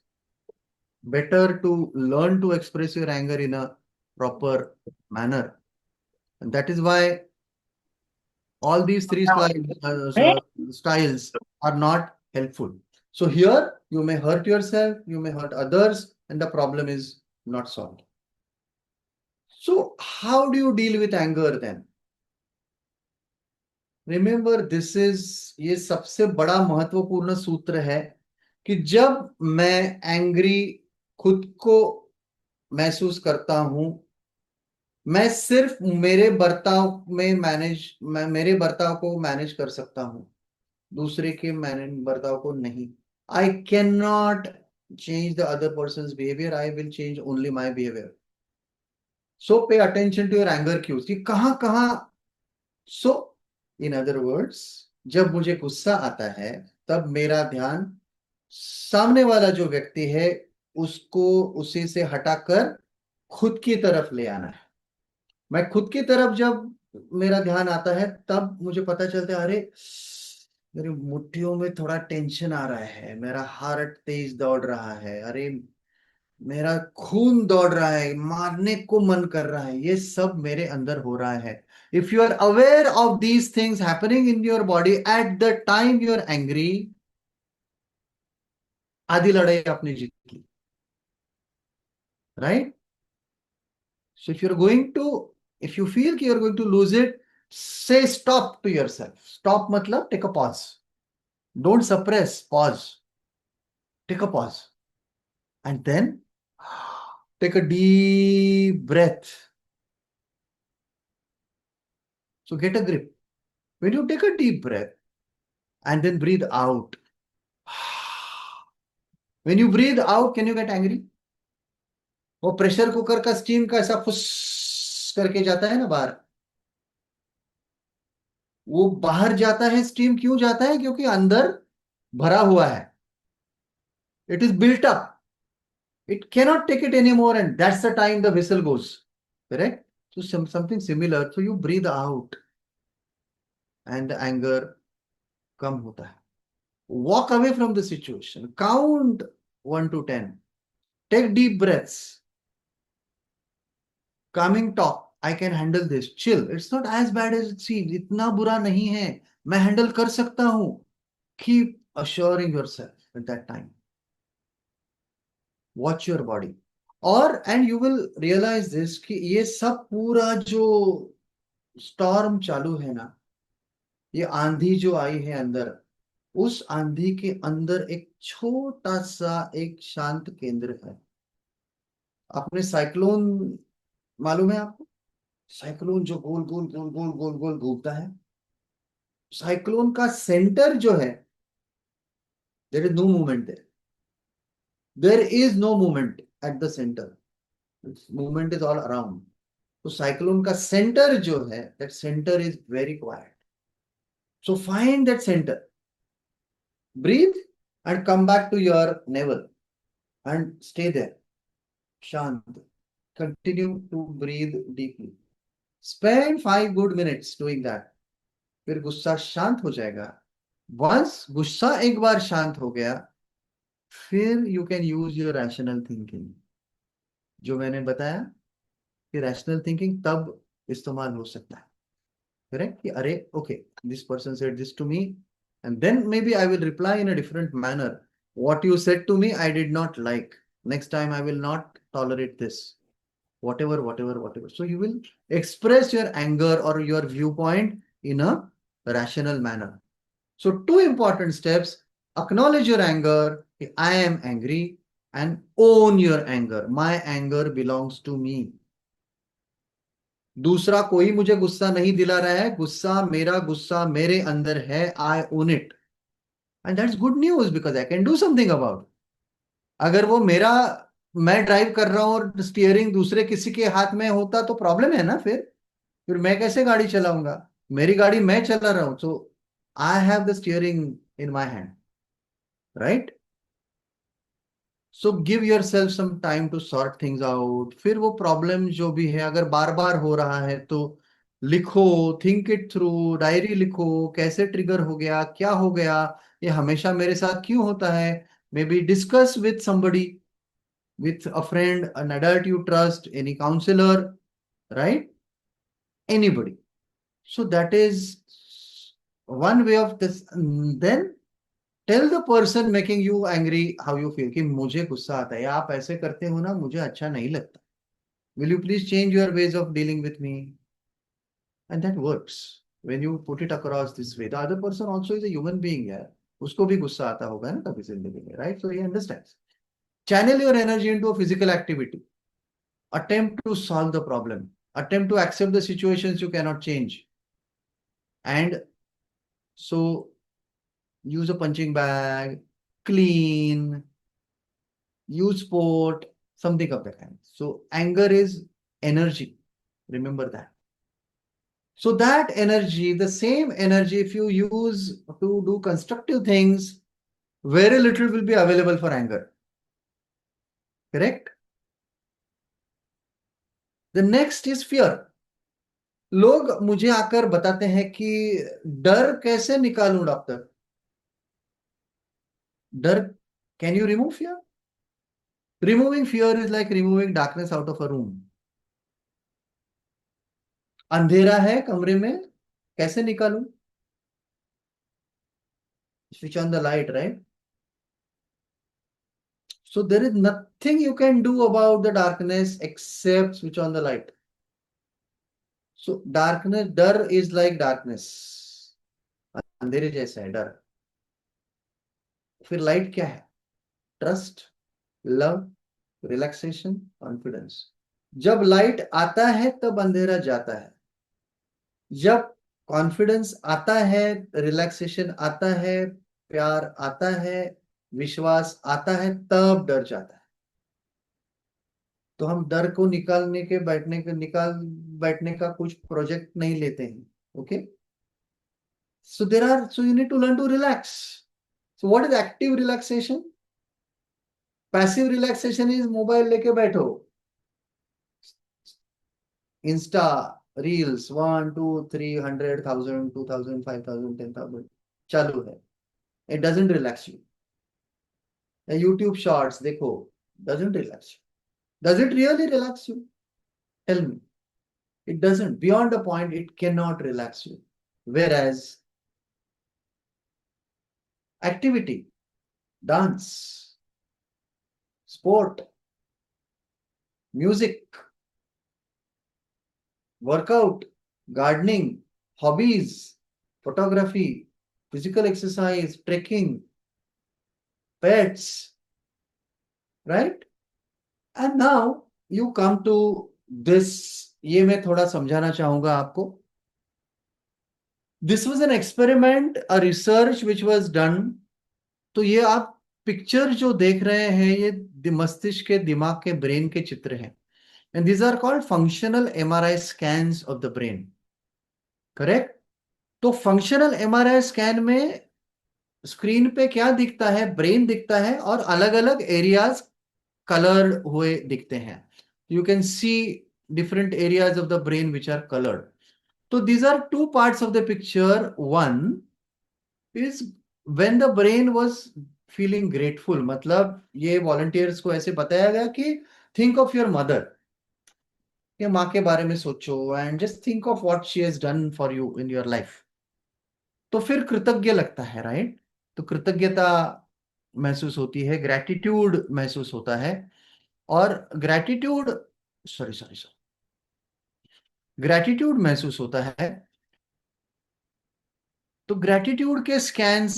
Better to learn to express your anger in a proper manner. And that is why all these three styles are not helpful. So here you may hurt yourself, you may hurt others, and the problem is not solved. So how do you deal with anger then? Remember, this is ये सबसे बड़ा महत्वपूर्ण सूत्र है कि जब मैं angry खुद को महसूस करता हूं, मैं सिर्फ मेरे बर्ताव में मेरे बर्ताव को मैनेज कर सकता हूं, दूसरे के बर्ताव को नहीं. I can not change the other person behaviour, I will change only my behaviour. So pay attention to your anger cues कि कहां कहां. सो इन अदर वर्ड्स, जब मुझे गुस्सा आता है, तब मेरा ध्यान सामने वाला जो व्यक्ति है उसको उसी से हटाकर खुद की तरफ ले आना है. मैं खुद की तरफ जब मेरा ध्यान आता है, तब मुझे पता चलता है, अरे मेरी मुट्ठियों में थोड़ा टेंशन आ रहा है, मेरा हार्ट तेज दौड़ रहा है, अरे मेरा खून दौड़ रहा है, मारने को मन कर रहा है, ये सब मेरे अंदर हो रहा है. If you are aware of these things happening in your body at the time you are angry, आधी लड़ाई आपने जीत ली. Right. So if you're going to, if you feel you're going to lose it, say stop to yourself. Stop matlab take a pause. Don't suppress, pause. Take a pause. And then take a deep breath. So get a grip. When you take a deep breath and then breathe out. When you breathe out, can you get angry? वो pressure cooker का steam का ऐसा फुस करके जाता है ना बाहर, वो बाहर जाता है. स्टीम क्यों जाता है? क्योंकि अंदर भरा हुआ है. It is built up. It cannot take it anymore, and that's the time the whistle goes. Correct? So something similar. So you breathe out and the anger कम होता है. Walk away from the situation. Count 1 to 10. Take deep breaths. Calming talk. I can handle this. Chill. It's not as bad as it seems. इतना बुरा नहीं है. मैं handle कर सकता हूं. Keep assuring yourself at that time. Watch your body. और and you will realise this कि ये सब पूरा जो स्टॉर्म चालू है ना, ये आंधी जो आई है अंदर, उस आंधी के अंदर एक छोटा सा एक शांत केंद्र है. आपने साइक्लोन मालूम है आपको? साइक्लोन जो गोल गोल गोल गोल गोल गोल घूमता है, साइक्लोन का सेंटर जो है, there is no movement there. There is no movement at the centre. Movement is all around. तो साइक्लोन का सेंटर जो है, that centre is very quiet. So find that centre, breathe and come back to your navel and stay there. Shant. Continue to breathe deeply. Spend 5 good minutes doing that. फिर गुस्सा शांत हो जाएगा. Once गुस्सा एक बार शांत हो गया, फिर you can use your rational thinking. जो मैंने बताया कि रैशनल थिंकिंग तब इस्तेमाल हो सकता है, करेक्ट, कि अरे okay, this person said this to me and then maybe I will reply in a different manner, what you said to me I did not like, next time I will not tolerate this, whatever. So you will express your anger or your viewpoint in a rational manner. So two important steps: acknowledge your anger, I am angry, and own your anger, my anger belongs to me. दूसरा कोई मुझे गुस्सा नहीं दिला रहा है, गुस्सा मेरे अंदर है, I own it, and that's good news because I can do something about. अगर वो मेरा, मैं ड्राइव कर रहा हूं और स्टीयरिंग दूसरे किसी के हाथ में होता तो प्रॉब्लम है ना, फिर मैं कैसे गाड़ी चलाऊंगा? मेरी गाड़ी मैं चला रहा हूं, so I have the steering in my hand, right? So give yourself some time to sort things out. फिर वो प्रॉब्लम जो भी है अगर बार बार हो रहा है तो लिखो, थिंक इट थ्रू, डायरी लिखो, कैसे ट्रिगर हो गया, क्या हो गया, ये हमेशा मेरे साथ क्यों होता है? May be discuss with somebody, with a friend, an adult you trust, any counselor, right? Anybody. So that is one way of this. Then tell the person making you angry how you feel, कि मुझे गुस्सा आता है या आप ऐसे करते हो ना, मुझे अच्छा नहीं लगता, will you please change your ways of dealing with me? And that works when you put it across this way. The other person also is a human being, यार, उसको भी गुस्सा आता होगा ना कभी जिंदगी में, right? So he understands. Channel your energy into a physical activity. Attempt to solve the problem. Attempt to accept the situations you cannot change. And so use a punching bag, clean, use sport, something of that kind. So anger is energy. Remember that. So that energy, the same energy, if you use to do constructive things, very little will be available for anger. Correct? The next is fear. लोग मुझे आकर बताते हैं कि डर कैसे निकालूं doctor? डर, can you remove fear? Removing fear is like removing darkness out of a room. अंधेरा है कमरे में, कैसे निकालूं? Switch on the light, right? So there is nothing you can do about the darkness except switch on the light. So darkness, डर is like darkness, अंधेरे जैसा है डर। फिर लाइट क्या है? Trust, love, relaxation, confidence. जब लाइट आता है तब अंधेरा जाता है, जब कॉन्फिडेंस आता है, रिलैक्सेशन आता है, प्यार आता है, विश्वास आता है, तब डर जाता है। तो हम डर को निकाल बैठने का कुछ प्रोजेक्ट नहीं लेते हैं। Okay, so you need to learn to relax. So what is active relaxation? Passive relaxation is mobile लेके बैठो, इंस्टा रील्स 1 2 3 100 1000 2000 5000 10,000 चालू है, it doesn't relax you. YouTube shorts देखो, doesn't relax you. Does it really relax you? Tell me. It doesn't, beyond a point it can not relax you. Whereas activity, dance, sport, music, workout, gardening, hobbies, photography, physical exercise, trekking, pets, right? And now you come to this, ये मैं थोड़ा समझाना चाहूंगा आपको। This was an experiment, a research which was done। तो ये आप picture जो देख रहे हैं ये मस्तिष्क के, दिमाग के, ब्रेन के चित्र हैं। And these are called functional MRI scans of the brain, correct? तो फंक्शनल MRI स्कैन में स्क्रीन पे क्या दिखता है? ब्रेन दिखता है और अलग अलग एरियाज कलर हुए दिखते हैं। You can see different areas of the brain which are coloured. तो these are two parts of the picture. One is when the brain was feeling grateful, मतलब ये वॉलंटियर्स को ऐसे बताया गया कि थिंक ऑफ योर मदर, ये माँ के बारे में सोचो and just think of what she has done for you in your life. तो फिर कृतज्ञ लगता है, राइट? तो कृतज्ञता महसूस होती है, ग्रैटिट्यूड महसूस होता है। और gratitude, sorry sorry sorry, gratitude महसूस होता है। तो ग्रैटिट्यूड के स्कैन्स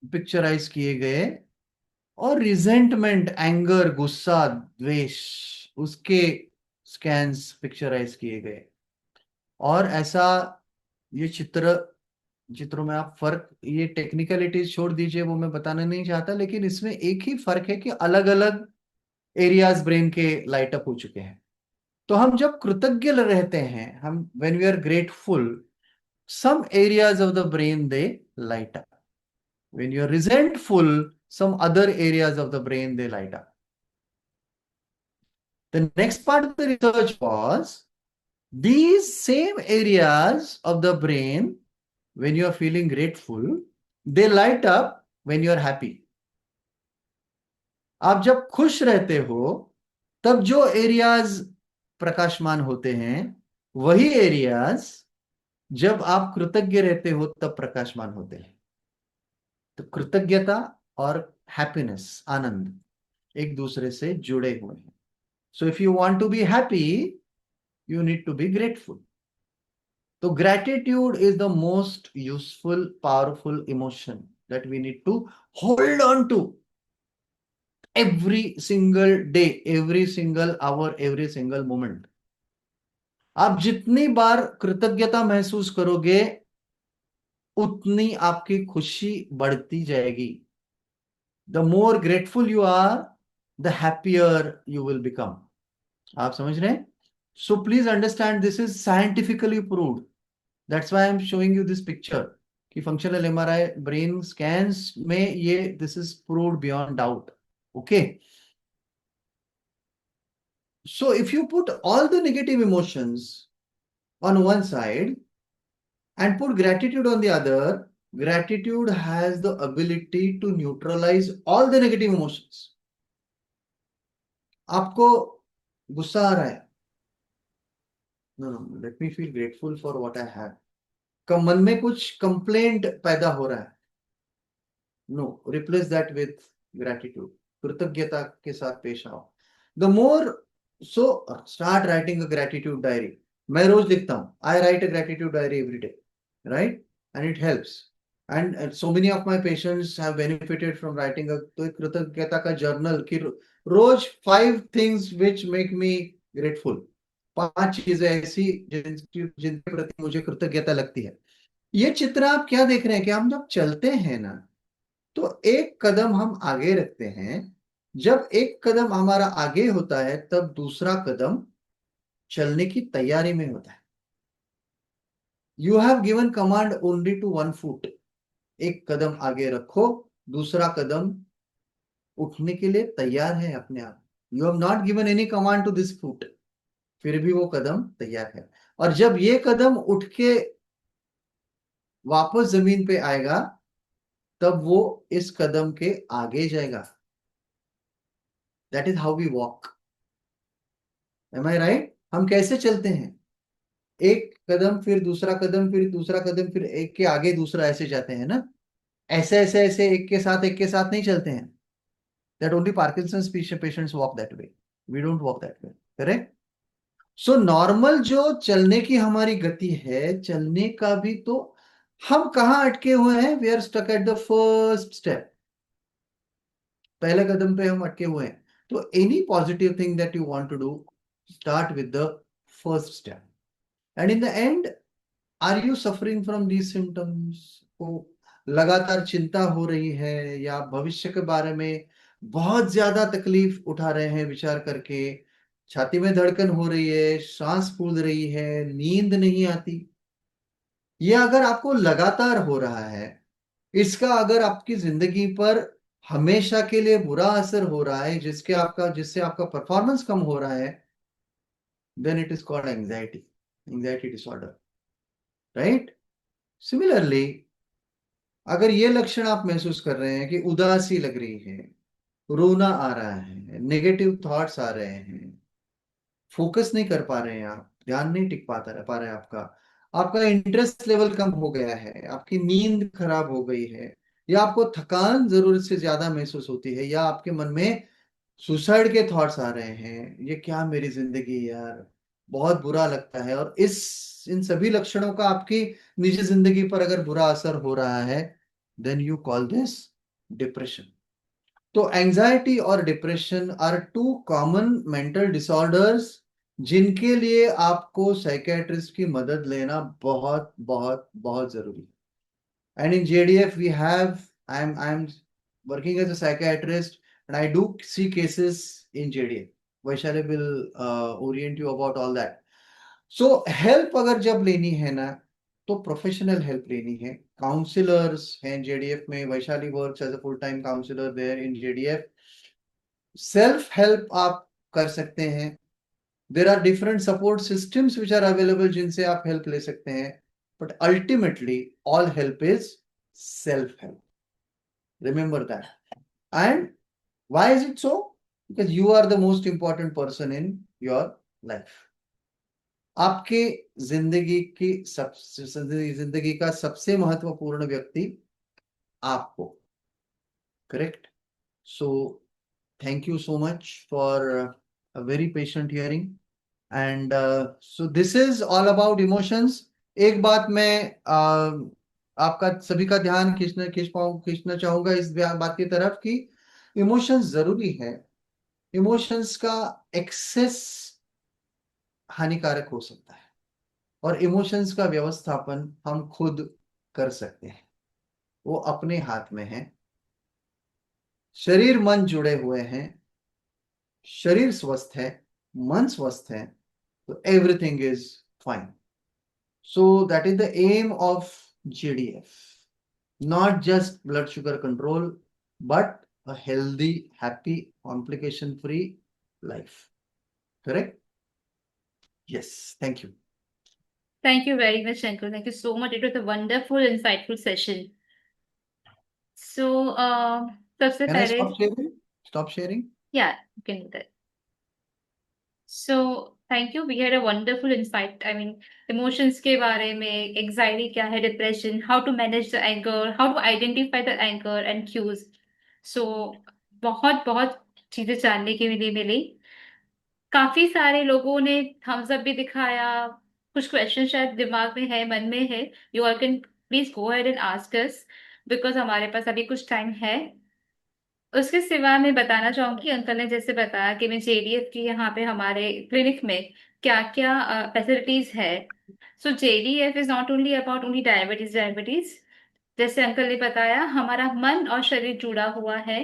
पिक्चराइज किए गए, और रिजेंटमेंट, एंगर, गुस्सा, द्वेष, उसके स्कैन्स पिक्चराइज किए गए। और ऐसा, ये चित्रों में आप फर्क, ये टेक्निकलिटीज छोड़ दीजिए, वो मैं बताना नहीं चाहता, लेकिन इसमें एक ही फर्क है कि अलग अलग एरियाज ब्रेन के लाइट अप हो चुके हैं। तो हम जब कृतज्ञ रहते हैं, हम when we are grateful, some areas of the brain they light up. When you're resentful, some other areas of the brain they light up. The next part of the research was these same areas of the brain, when you are feeling grateful, they light up when you are happy. आप जब खुश रहते हो तब जो areas प्रकाशमान होते हैं, वही एरियाज जब आप कृतज्ञ रहते हो तब प्रकाशमान होते हैं। तो कृतज्ञता और हैप्पीनेस, आनंद, एक दूसरे से जुड़े हुए हैं। So if you want to be happy, you need to be grateful. तो gratitude is the most useful, powerful emotion that we need to hold on to every single day, every single hour, every single moment. आप जितनी बार कृतज्ञता महसूस करोगे, उतनी आपकी खुशी बढ़ती जाएगी। The more grateful you are, the happier you will become. आप समझ रहे हैं? So please understand, this is scientifically proved. That's why I'm showing you this picture कि functional MRI brain scans में ये this is proved beyond doubt. Okay. So if you put all the negative emotions on one side and put gratitude on the other, gratitude has the ability to neutralize all the negative emotions. आपको गुस्सा आ रहा है, no no, let me feel grateful for what I have. कब मन में कुछ complaint पैदा हो रहा है, no, replace that with gratitude, कृतज्ञता के साथ पेश आओ। The more, so start writing a gratitude diary. मैं रोज लिखता हूं, I write a gratitude diary every day, right, and it helps. And so many of my patients have benefited from writing तो एक कृतज्ञता का जर्नल कि रोज 5 things which make me grateful, 5 चीजें ऐसी जिनके प्रति मुझे कृतज्ञता लगती है। ये चित्र आप क्या देख रहे हैं कि हम जब चलते हैं ना, तो एक कदम हम आगे रखते हैं। जब एक कदम हमारा आगे होता है, तब दूसरा कदम चलने की तैयारी में होता है। You have given command only to 1 foot, एक कदम आगे रखो, दूसरा कदम उठने के लिए तैयार है अपने आप। You have not given any command to this foot, फिर भी वो कदम तैयार है। और जब ये कदम उठ के वापस जमीन पे आएगा, तब वो इस कदम के आगे जाएगा। That is how we walk. Am I right? हम कैसे चलते हैं? एक कदम, फिर दूसरा कदम, फिर दूसरा कदम, फिर एक के आगे दूसरा, ऐसे जाते हैं ना। ऐसे ऐसे ऐसे एक के साथ नहीं चलते हैं। That only Parkinson's patients walk that way, we don't walk that way, correct? So normal जो चलने की हमारी गति है, चलने का भी तो हम कहाँ अटके हुए हैं? We are stuck at the first step, पहले कदम पे हम अटके हुए हैं। तो any positive thing that you want to do, start with the first step. And in the end, are you suffering from these symptoms? को लगातार चिंता हो रही है, या भविष्य के बारे में बहुत ज्यादा तकलीफ उठा रहे हैं विचार करके, छाती में धड़कन हो रही है, सांस फूल रही है, नींद नहीं आती, ये अगर आपको लगातार हो रहा है, इसका अगर आपकी जिंदगी पर हमेशा के लिए बुरा असर हो रहा है, जिससे आपका परफॉर्मेंस कम हो रहा है, then it is called anxiety disorder, right? Similarly, अगर ये लक्षण आप महसूस कर रहे हैं कि उदासी लग रही है, रोना आ रहा है, नेगेटिव थॉट्स आ रहे हैं, फोकस नहीं कर पा रहे हैं आप, ध्यान नहीं टिक पाता पा रहे हैं आपका, आपका इंटरेस्ट लेवल कम हो गया है, आपकी नींद खराब हो गई है, या आपको थकान जरूरत से ज्यादा महसूस होती है, या आपके मन में सुसाइड के थॉट्स आ रहे हैं, ये क्या मेरी जिंदगी है यार, बहुत बुरा लगता है, और इस इन सभी लक्षणों का आपकी निजी जिंदगी पर अगर बुरा असर हो रहा है, then you call this depression. तो एंजाइटी और depression are two common mental disorders जिनके लिए आपको साइकेट्रिस्ट की मदद लेना बहुत बहुत बहुत जरूरी है। And in JDF we have, I am working as a psychiatrist and I do see cases in JDF. Vaishali will orient you about all that. So help अगर जब लेनी है ना, तो प्रोफेशनल हेल्प लेनी है। काउंसलर्स हैं जेडीएफ में, Vaishali works as a full time counsellor there in JDF. Self help आप कर सकते हैं। There are different support systems which are available जिनसे आप हेल्प ले सकते हैं, but ultimately all help is self help, remember that. And why is it so? Because you are the most important person in your life. आपके जिंदगी का सबसे महत्वपूर्ण व्यक्ति आपको, correct? So thank you so much for a very patient hearing. And so this is all about emotions. एक बात मैं आपका सभी का ध्यान खींचना चाहूंगा इस बात की तरफ कि इमोशंस जरूरी है। इमोशंस का एक्सेस हानिकारक हो सकता है, और इमोशंस का व्यवस्थापन हम खुद कर सकते हैं, वो अपने हाथ में है। शरीर मन जुड़े हुए हैं, शरीर स्वस्थ है, मन स्वस्थ है, तो everything is fine. So that is the aim of GDF, not just blood sugar control, but a healthy, happy, complication free life, correct? Yes, thank you. Thank you very much, Shankar. Thank you so much. It was a wonderful, insightful session. So, सबसे Can I पहले, stop sharing? Stop sharing? yeah, you can do that. So, thank you. We had a wonderful insight. I mean, emotions के बारे में, anxiety क्या है, depression, how to manage the anger, how to identify the anger and cues. So, बहुत बहुत चीजें जानने के लिए मिली। काफी सारे लोगों ने थम्स अप भी दिखाया। कुछ क्वेश्चन शायद दिमाग में है, मन में है। You all can please go ahead and ask us, because हमारे पास अभी कुछ टाइम है। उसके सिवा मैं बताना चाहूंगी, अंकल ने जैसे बताया कि मैं जेडीएफ की यहाँ पे हमारे क्लिनिक में क्या क्या फैसिलिटीज है। So JDF is not only about only diabetes. जैसे अंकल ने बताया, हमारा मन और शरीर जुड़ा हुआ है,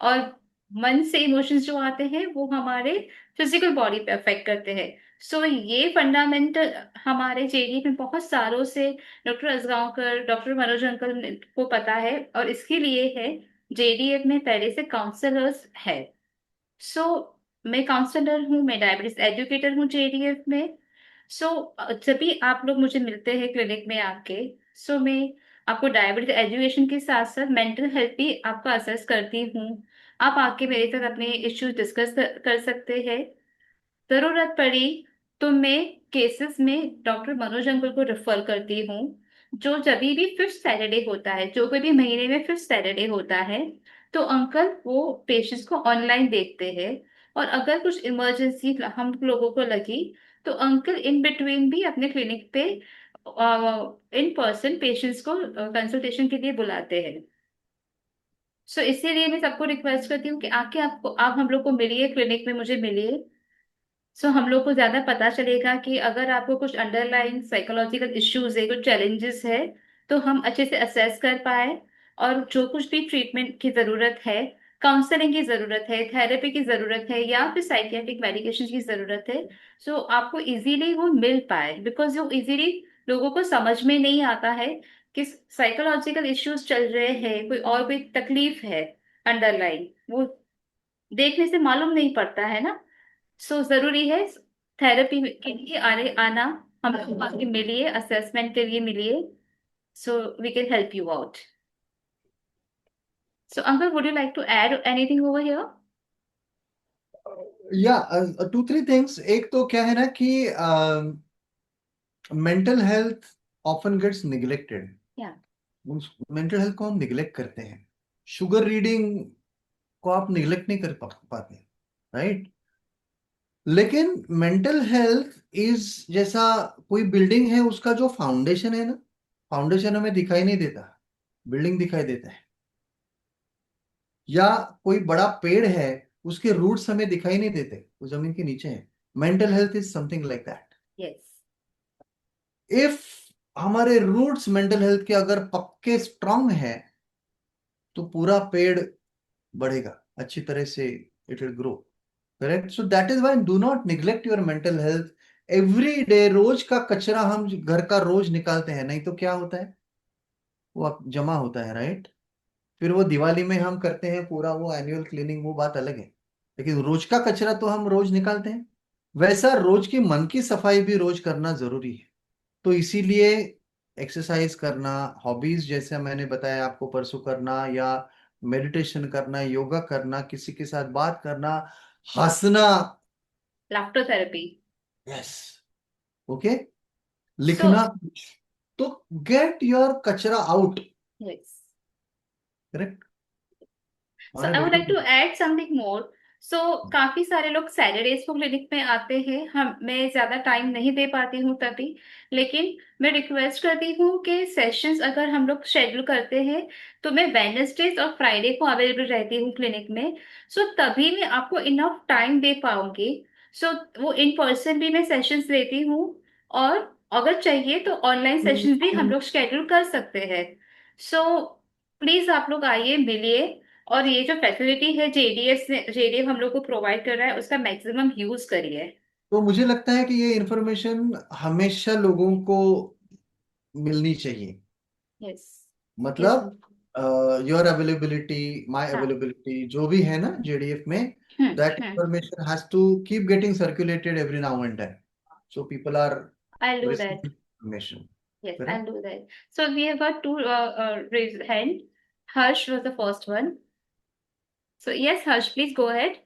और मन से इमोशंस जो आते हैं वो हमारे फिजिकल बॉडी पे अफेक्ट करते हैं। सो ये फंडामेंटल हमारे जेडीएफ में बहुत सालों से डॉक्टर असगांवकर, डॉक्टर मनोज अंकल को पता है, और इसके लिए है जेडीएफ में पहले से काउंसलर्स है। सो मैं काउंसलर हूँ, मैं डायबिटीज एजुकेटर हूँ जेडीएफ में। सो जब भी आप लोग मुझे मिलते हैं क्लिनिक में आके, सो मैं आपको डायबिटीज एजुकेशन के साथ साथ मेंटल हेल्थ भी आपका असेस करती हूँ। आप आके मेरे साथ अपने इश्यूज डिस्कस कर सकते हैं। जरूरत पड़ी तो मैं केसेस में डॉक्टर मनोज अंकल को रेफर करती हूँ। जो जब भी फिफ्थ सैटरडे होता है, जो कोई भी महीने में फिफ्थ सैटरडे होता है, तो अंकल वो पेशेंट्स को ऑनलाइन देखते हैं। और अगर कुछ इमरजेंसी हम लोगों को लगी, तो अंकल इन बिटवीन भी अपने क्लिनिक पे इन पर्सन पेशेंट्स को कंसल्टेशन के लिए बुलाते हैं। सो इसीलिए मैं सबको रिक्वेस्ट करती हूँ कि आके आप हम लोग को मिलिए, क्लिनिक में मुझे मिलिए। सो हम लोग को ज्यादा पता चलेगा कि अगर आपको कुछ अंडरलाइंग साइकोलॉजिकल इश्यूज है, कुछ चैलेंजेस है, तो हम अच्छे से असेस कर पाए। और जो कुछ भी ट्रीटमेंट की जरूरत है, काउंसलिंग की जरूरत है, थेरेपी की जरूरत है, या फिर साइकियाट्रिक मेडिकेशन की जरूरत है, सो आपको इजीली वो मिल पाए। बिकॉज वो इजीली लोगों को समझ में नहीं आता है कि साइकोलॉजिकल इश्यूज चल रहे हैं, कोई तकलीफ है अंडरलाइन, वो देखने से मालूम नहीं पड़ता है ना। सो जरूरी है थेरेपी के लिए आना। हम लोग आके मिलिए, असेसमेंट के लिए मिलिए। So we can help you out. So, Uncle, would you like to add anything over here? या टू थ्री थिंग्स। एक तो क्या है ना कि mental health often gets neglected. Yeah. Mental health को हम निग्लेक्ट करते हैं। शुगर रीडिंग को आप निग्लेक्ट नहीं कर पाते, राइट? लेकिन मेंटल हेल्थ इज जैसा कोई बिल्डिंग है, उसका जो फाउंडेशन है ना, फाउंडेशन हमें दिखाई नहीं देता, बिल्डिंग दिखाई देता है। या कोई बड़ा पेड़ है, उसके रूट्स हमें दिखाई नहीं देते, वो जमीन के नीचे है। Mental health is something like that. Yes. If हमारे रूट्स मेंटल हेल्थ के अगर पक्के स्ट्रांग है, तो पूरा पेड़ बढ़ेगा अच्छी तरह से, it will grow. Correct? So that is why do not neglect your mental health. Every day रोज का कचरा हम घर का रोज निकालते हैं, नहीं तो क्या होता है, वो जमा होता है, राइट? फिर वो दिवाली में हम करते हैं पूरा वो एनुअल क्लीनिंग, वो बात अलग है। लेकिन रोज का कचरा तो हम रोज निकालते हैं। वैसा रोज की मन की सफाई भी रोज करना जरूरी है। तो इसीलिए एक्सरसाइज करना, हॉबीज जैसे मैंने बताया आपको, परसों करना, या मेडिटेशन करना, योगा करना, किसी के साथ बात करना, हंसना। Laughter therapy. Yes. Okay. So, लिखना। तो गेट योर कचरा आउट। yes. करेक्ट? So हाँ I would बेटा। like to add something more. So काफी सारे लोग सैटरडेज को क्लिनिक में आते हैं, हम मैं ज्यादा टाइम नहीं दे पाती हूँ तभी, लेकिन मैं रिक्वेस्ट करती हूँ कि सेशंस अगर हम लोग शेड्यूल करते हैं तो मैं वेडनेसडेज और फ्राइडे को अवेलेबल रहती हूँ क्लिनिक में। सो तभी मैं आपको इनफ टाइम दे पाऊंगी। सो वो इन पर्सन भी मैं सेशंस लेती हूँ, और अगर चाहिए तो ऑनलाइन सेशंस भी हम लोग शेड्यूल कर सकते हैं। सो प्लीज आप लोग आइए, मिलिए, और ये जो फैसिलिटी है जेडीएफ हम लोग को प्रोवाइड कर रहा है, उसका मैक्सिमम यूज करिए। तो मुझे लगता है कि ये इंफॉर्मेशन हमेशा लोगों को मिलनी चाहिए। यस। यस। मतलब योर अवेलेबिलिटी, माय हाँ। अवेलेबिलिटी, जो भी है ना जेडीएफ में, hmm. That hmm. Information has to keep getting circulated every now and then, so people are I'll do that. receiving information. Yes, I'll Correct? do that. So we have got two raised hand. Harsh was the first one. So yes, Harsh, please go ahead.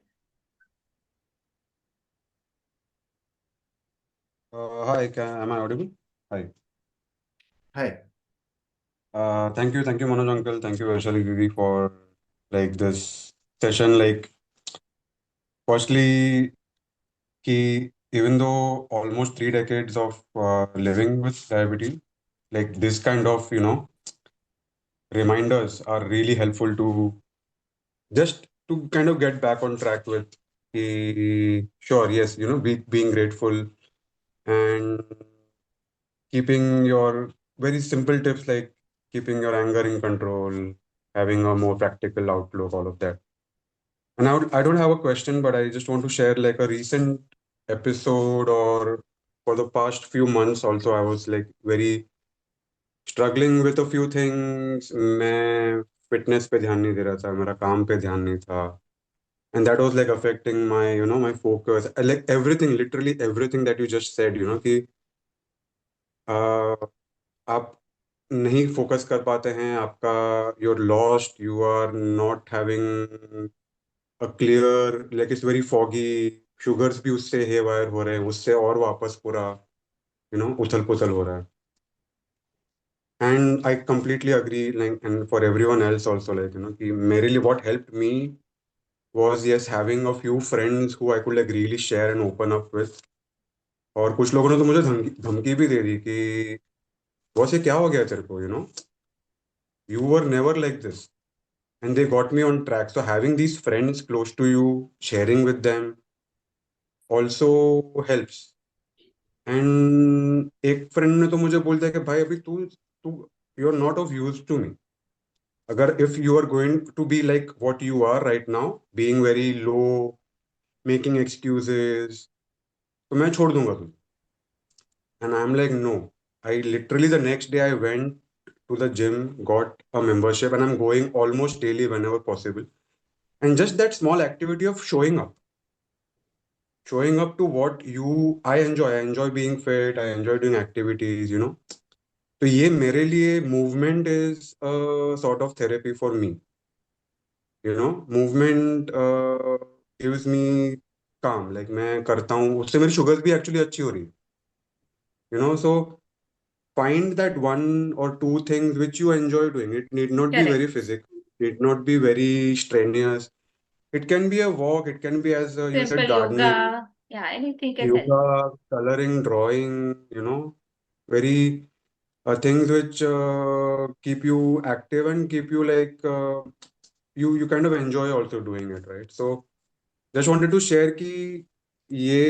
Hi, am I audible? Hi. Hi. Thank you, Manoj uncle. Thank you, Vaishali Didi, for like this session. Like, firstly, ki even though almost 3 decades of living with diabetes, like this kind of reminders are really helpful to just to kind of get back on track with. Sure, yes, being grateful and keeping your very simple tips like keeping your anger in control, having a more practical outlook, all of that. And I don't have a question, but I just want to share like a recent episode, or for the past few months also, I was like very struggling with a few things. मैं fitness पे ध्यान नहीं दे रहा था, मेरा काम पे ध्यान नहीं था. And that was like affecting my focus. Like everything, literally everything that you just said, कि आप नहीं फोकस कर पाते हैं, आपका you are lost, you are not having a clear, like it's very foggy. Sugars भी उससे हे वायर हो रहे हैं, उससे और वापस पूरा उथल पुथल हो रहा है. And I completely agree, like and for everyone else also, like कि मेरे लिए what helped me was yes having a few friends who I could like really share and open up with. और कुछ लोगों ने तो मुझे धमकी धमकी भी दे दी कि वैसे क्या हो गया तेरे को, you were never like this. And they got me on track. So having these friends close to you, sharing with them also helps. And एक फ्रेंड ने तो मुझे बोल दिया कि भाई अभी तू तू you are not of use to me. अगर if you are going to be like what you are right now, being very low, making excuses, तो मैं छोड़ दूंगा तुझे. And I am like no. I literally the next day I went to the gym, got a membership, and I'm going almost daily whenever possible. And just that small activity of showing up to what I enjoy being fit, I enjoy doing activities. तो ये मेरे लिए movement is a sort of therapy for me. Movement gives me काम, like मैं करता हूँ उससे मेरी शुगर्स भी एक्चुअली अच्छी हो रही, सो find that one or two things which you enjoy doing. It need not be very Correct. physical, it not be very strenuous. It can be a walk, it can be, as you said, Simple gardening, yoga. Yeah, anything can help. yoga, coloring, drawing, very things which keep you active and keep you like you kind of enjoy also doing it, right? So just wanted to share ki ye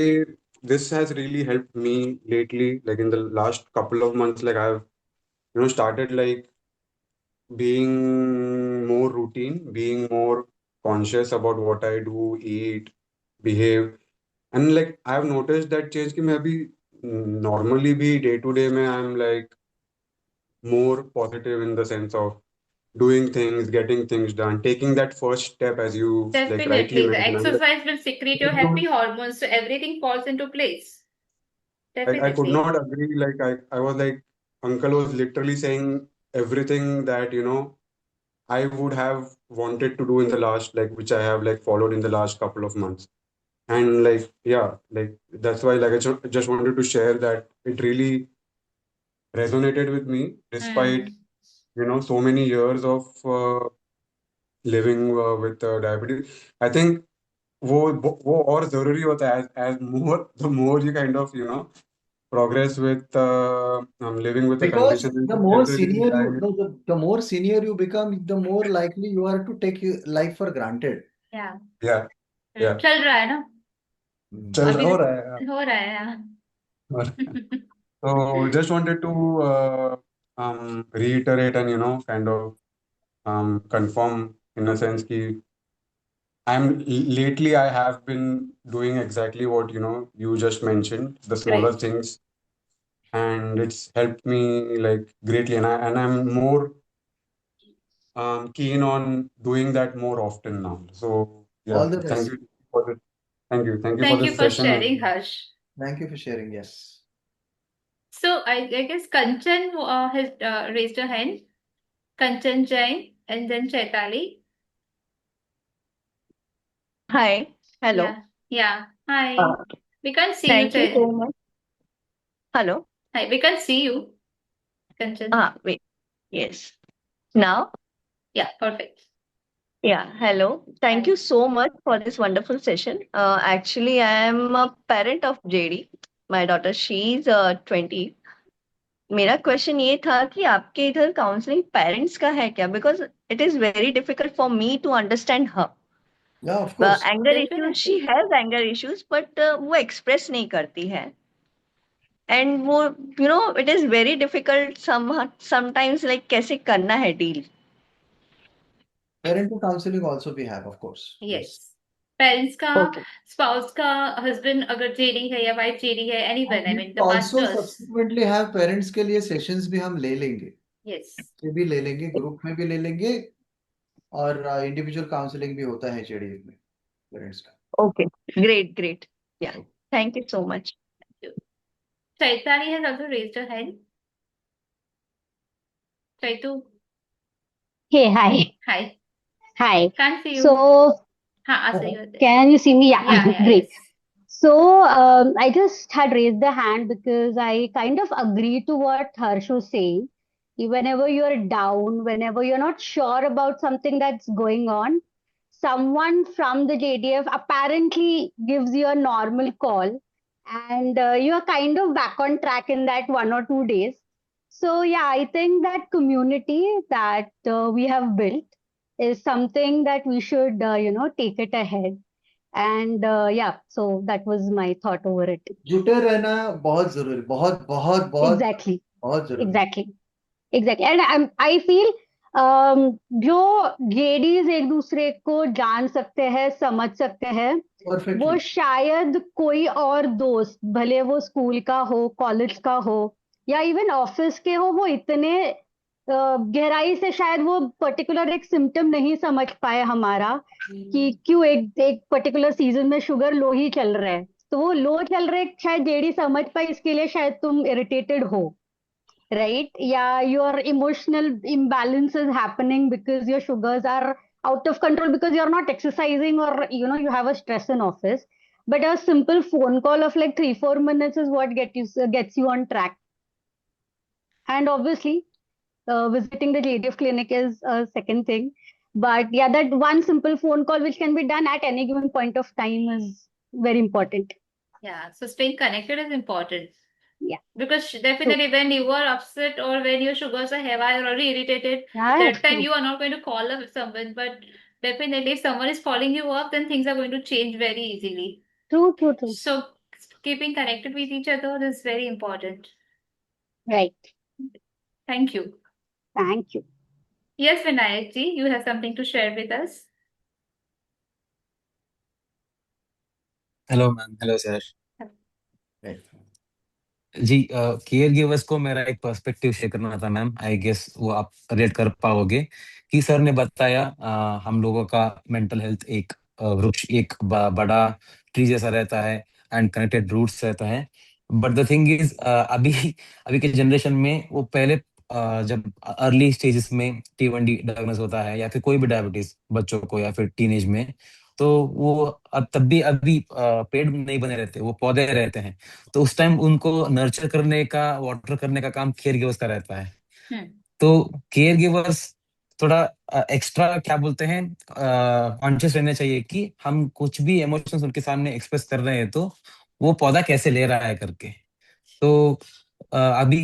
this has really helped me lately, like in the last couple of months. Like I've started like being more routine, being more conscious about what I do, eat, behave. And like I've noticed that change कि मैं अभी normally भी day to day में I'm like more positive in the sense of doing things, getting things done, taking that first step, as you like rightly Definitely. The mentioned. I'm like, exercise will secrete your I happy don't- hormones, so everything falls into place. I could Definitely. not agree. Like I was like, Uncle was literally saying everything that, I would have wanted to do in the last, like, which I have like followed in the last couple of months. And like, yeah, like that's why, like, just wanted to share that it really resonated with me, despite, Mm. so many years of living with diabetes. I think वो और जरूरी होता है, as more the more you kind of progress with living with a Because condition, and the more especially senior you, diabetes. the more senior you become, the more likely you are to take your life for granted. Yeah. Yeah, yeah, चल रहा है ना चल अभी हो रहा है. हो रहा है हाँ. So just wanted to reiterate and kind of confirm in a sense कि lately I have been doing exactly what you just mentioned, the smaller Right. things, and it's helped me like greatly, and I'm more keen on doing that more often now. So All yeah, the thank best. you for this. Thank you for Thank you this for session. sharing, Harsh. Thank you for sharing. Yes. So I guess Kanchan has raised her hand. Kanchan Jain and then Chaitali. Hi. Hello. Yeah. Yeah. Hi. Uh, We can't see you, Thank you so Chait. much. Hello. Hi. We can't see you, Kanchan. Wait. Yes. Now? Yeah. Perfect. Yeah. Hello. Thank Hi. you so much for this wonderful session. Actually, I am a parent of JD. My daughter, she's 20. मेरा question ये था कि आपके इधर counselling parents का है क्या? Because it is very difficult for me to understand her. Yeah, of course. Anger issues, she Definitely. Has anger issues, but वो एक्सप्रेस नहीं करती है. एंड वो it is very difficult sometimes, like कैसे करना है deal. Parental counseling also we have, of course. Yes. Yes. Parents का, okay. Spouse का, हस्बैंड अगर जेडी है या वाइफ जेडी है, And anyone I we mean the will also masters. subsequently have parents के लिए sessions भी हम ले लेंगे. यस. ये भी ले लेंगे, ग्रुप में भी ले लेंगे, और इंडिविजुअल काउंसलिंग भी होता है जेडीएफ में पेरेंट्स का. Okay. Great great. Yeah. Thank you so much. Chaitali has also raised her hand. Chaitu, Hey, hi. hi. Hi. Can't see you. So, हाँ, आ you there. can you see me? Yeah, Yeah, great. yes. So, I just had raised the hand because I kind of agree to what Harsh was saying. Whenever you're down, whenever you're not sure about something that's going on, someone from the JDF apparently gives you a normal call, and you're kind of back on track in that 1 or 2 days. So, yeah, I think that community that we have built is something that we should, take it ahead. And yeah, so that was my thought over it. जुटे रहना बहुत जरूरी, बहुत बहुत बहुत Exactly, बहुत जरूरी. exactly, exactly. And I feel जो जेडीज एक दूसरे को जान सकते हैं, समझ सकते हैं, वो परफेक्टली. शायद कोई और दोस्त, भले वो स्कूल का हो, कॉलेज का हो, या इवन ऑफिस के हो, वो इतने गहराई से शायद वो पर्टिकुलर एक सिम्टम नहीं समझ पाए हमारा कि क्यों एक एक पर्टिकुलर सीजन में शुगर लो ही चल रहा है. तो वो लो चल रहे शायद जेडी समझ पाए, इसके लिए शायद तुम इरिटेटेड हो, right? Yeah, your emotional imbalance is happening because your sugars are out of control because you're not exercising or you have a stress in office. But a simple phone call of like 3-4 minutes is what gets you on track. And obviously, visiting the JDF clinic is a second thing. But yeah, that one simple phone call which can be done at any given point of time is very important. Yeah, so staying connected is important. Yeah. Because True. definitely when you are upset or when your sugars are high or already irritated, Yeah, that time true. you are not going to call up someone. But definitely if someone is calling you up, then things are going to change very easily. True, true, true. So keeping connected with each other is very important. Right. Thank you. Thank you. Yes, Vinayak ji, you have something to share with us. Hello ma'am, hello sir Right. जी। Care givers को मेरा एक perspective share करना था ma'am. I guess वो आप relate कर पाओगे कि सर ने बताया हम लोगों का मेंटल हेल्थ एक वृक्ष, एक बड़ा ट्री जैसा रहता है एंड कनेक्टेड रूट्स रहता है। बट द थिंग इज अभी अभी के जनरेशन में वो पहले जब अर्ली स्टेजेस में T1D डायग्नोस होता है या फिर कोई भी डायबिटीज बच्चों को या फिर टीनेज में, तो वो अब तब भी अभी पेड़ नहीं बने रहते, वो पौधे रहते हैं। तो उस टाइम उनको नर्चर करने का, वाटर करने का काम केयर गिवर्स का रहता है। तो केयर गिवर्स थोड़ा एक्स्ट्रा क्या बोलते हैं, कॉन्शियस रहना चाहिए कि हम कुछ भी इमोशंस उनके सामने एक्सप्रेस कर रहे हैं तो वो पौधा कैसे ले रहा है करके। तो अभी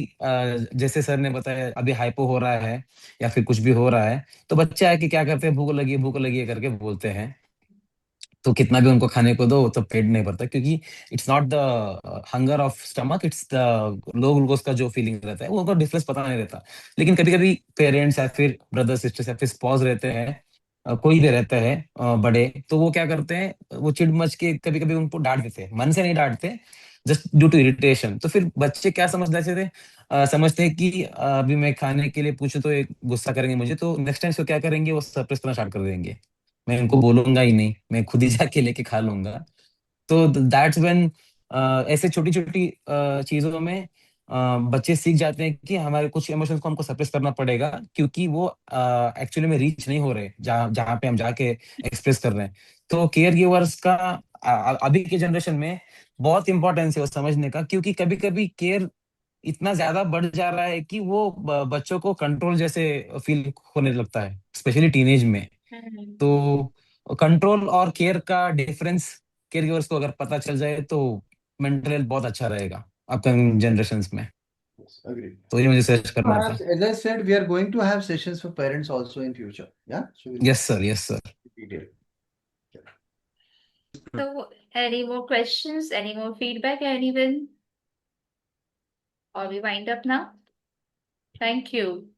जैसे सर ने बताया अभी हाइपो हो रहा है या फिर कुछ भी हो रहा है, तो बच्चे आके क्या करते हैं, भूख लगी है करके बोलते हैं। तो कितना भी उनको खाने को दो तो पेट नहीं भरता, क्योंकि it's not the hunger of stomach, it's the low glucose का जो फीलिंग रहता है वो उनको डिफरेंस पता नहीं रहता। लेकिन कभी कभी पेरेंट्स या फिर ब्रदर सिस्टर्स या फिर स्पाउस रहते हैं, कोई भी रहता है बड़े, तो वो क्या करते हैं, वो चिढ़ मच के कभी कभी उनको डांट देते हैं, मन से नहीं डांटते, जस्ट ड्यू टू इरिटेशन। तो फिर बच्चे क्या समझते थे, समझते हैं कि अभी मैं खाने के लिए पूछूं तो एक गुस्सा करेंगे मुझे, तो नेक्स्ट टाइम से क्या करेंगे, वो सप्रेस करना स्टार्ट कर देंगे। मैं इनको बोलूंगा ही नहीं, मैं खुद ही जाके लेके खा लूंगा। तो दैट्स व्हेन ऐसे छोटी छोटी चीजों में बच्चे सीख जाते हैं कि हमारे कुछ इमोशंस को हमको सप्रेस करना पड़ेगा, क्योंकि वो एक्चुअली में रीच नहीं हो रहे जहाँ जहाँ पे हम जाके एक्सप्रेस कर रहे हैं। तो केयर गिवर्स का अभी के जनरेशन में बहुत इंपॉर्टेंस है वो समझने का, क्योंकि कभी कभी केयर इतना ज्यादा बढ़ जा रहा है कि वो बच्चों को कंट्रोल जैसे फील होने लगता है, स्पेशली टीनेज में। तो कंट्रोल और केयर का डिफरेंस केयर गिवर्स को अगर पता चल जाए तो मेंटल हेल्थ बहुत अच्छा रहेगा अपकमिंग जनरेशंस में। Yes, agreed. तो ये मुझे सर्च करना था। As I said, we are going to have sessions for parents also in future. Yeah. So we'll yes sir, yes sir. detail. So, any more questions? Any more feedback, anyone? Or we wind up now? Thank you.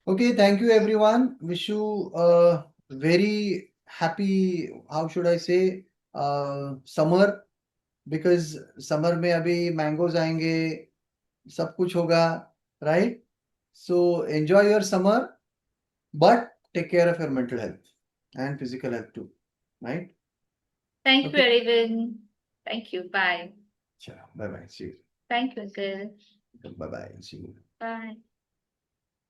Okay, thank you everyone. Wish you a very happy, how should I say, summer, because summer में अभी mangoes आएंगे, सब कुछ होगा, right? So enjoy your summer, but take care of your mental health and physical health too, right? Thank you, Okay. everyone. Thank you. Bye. Bye bye. See you. Thank you, uncle. Bye bye. See you. Bye.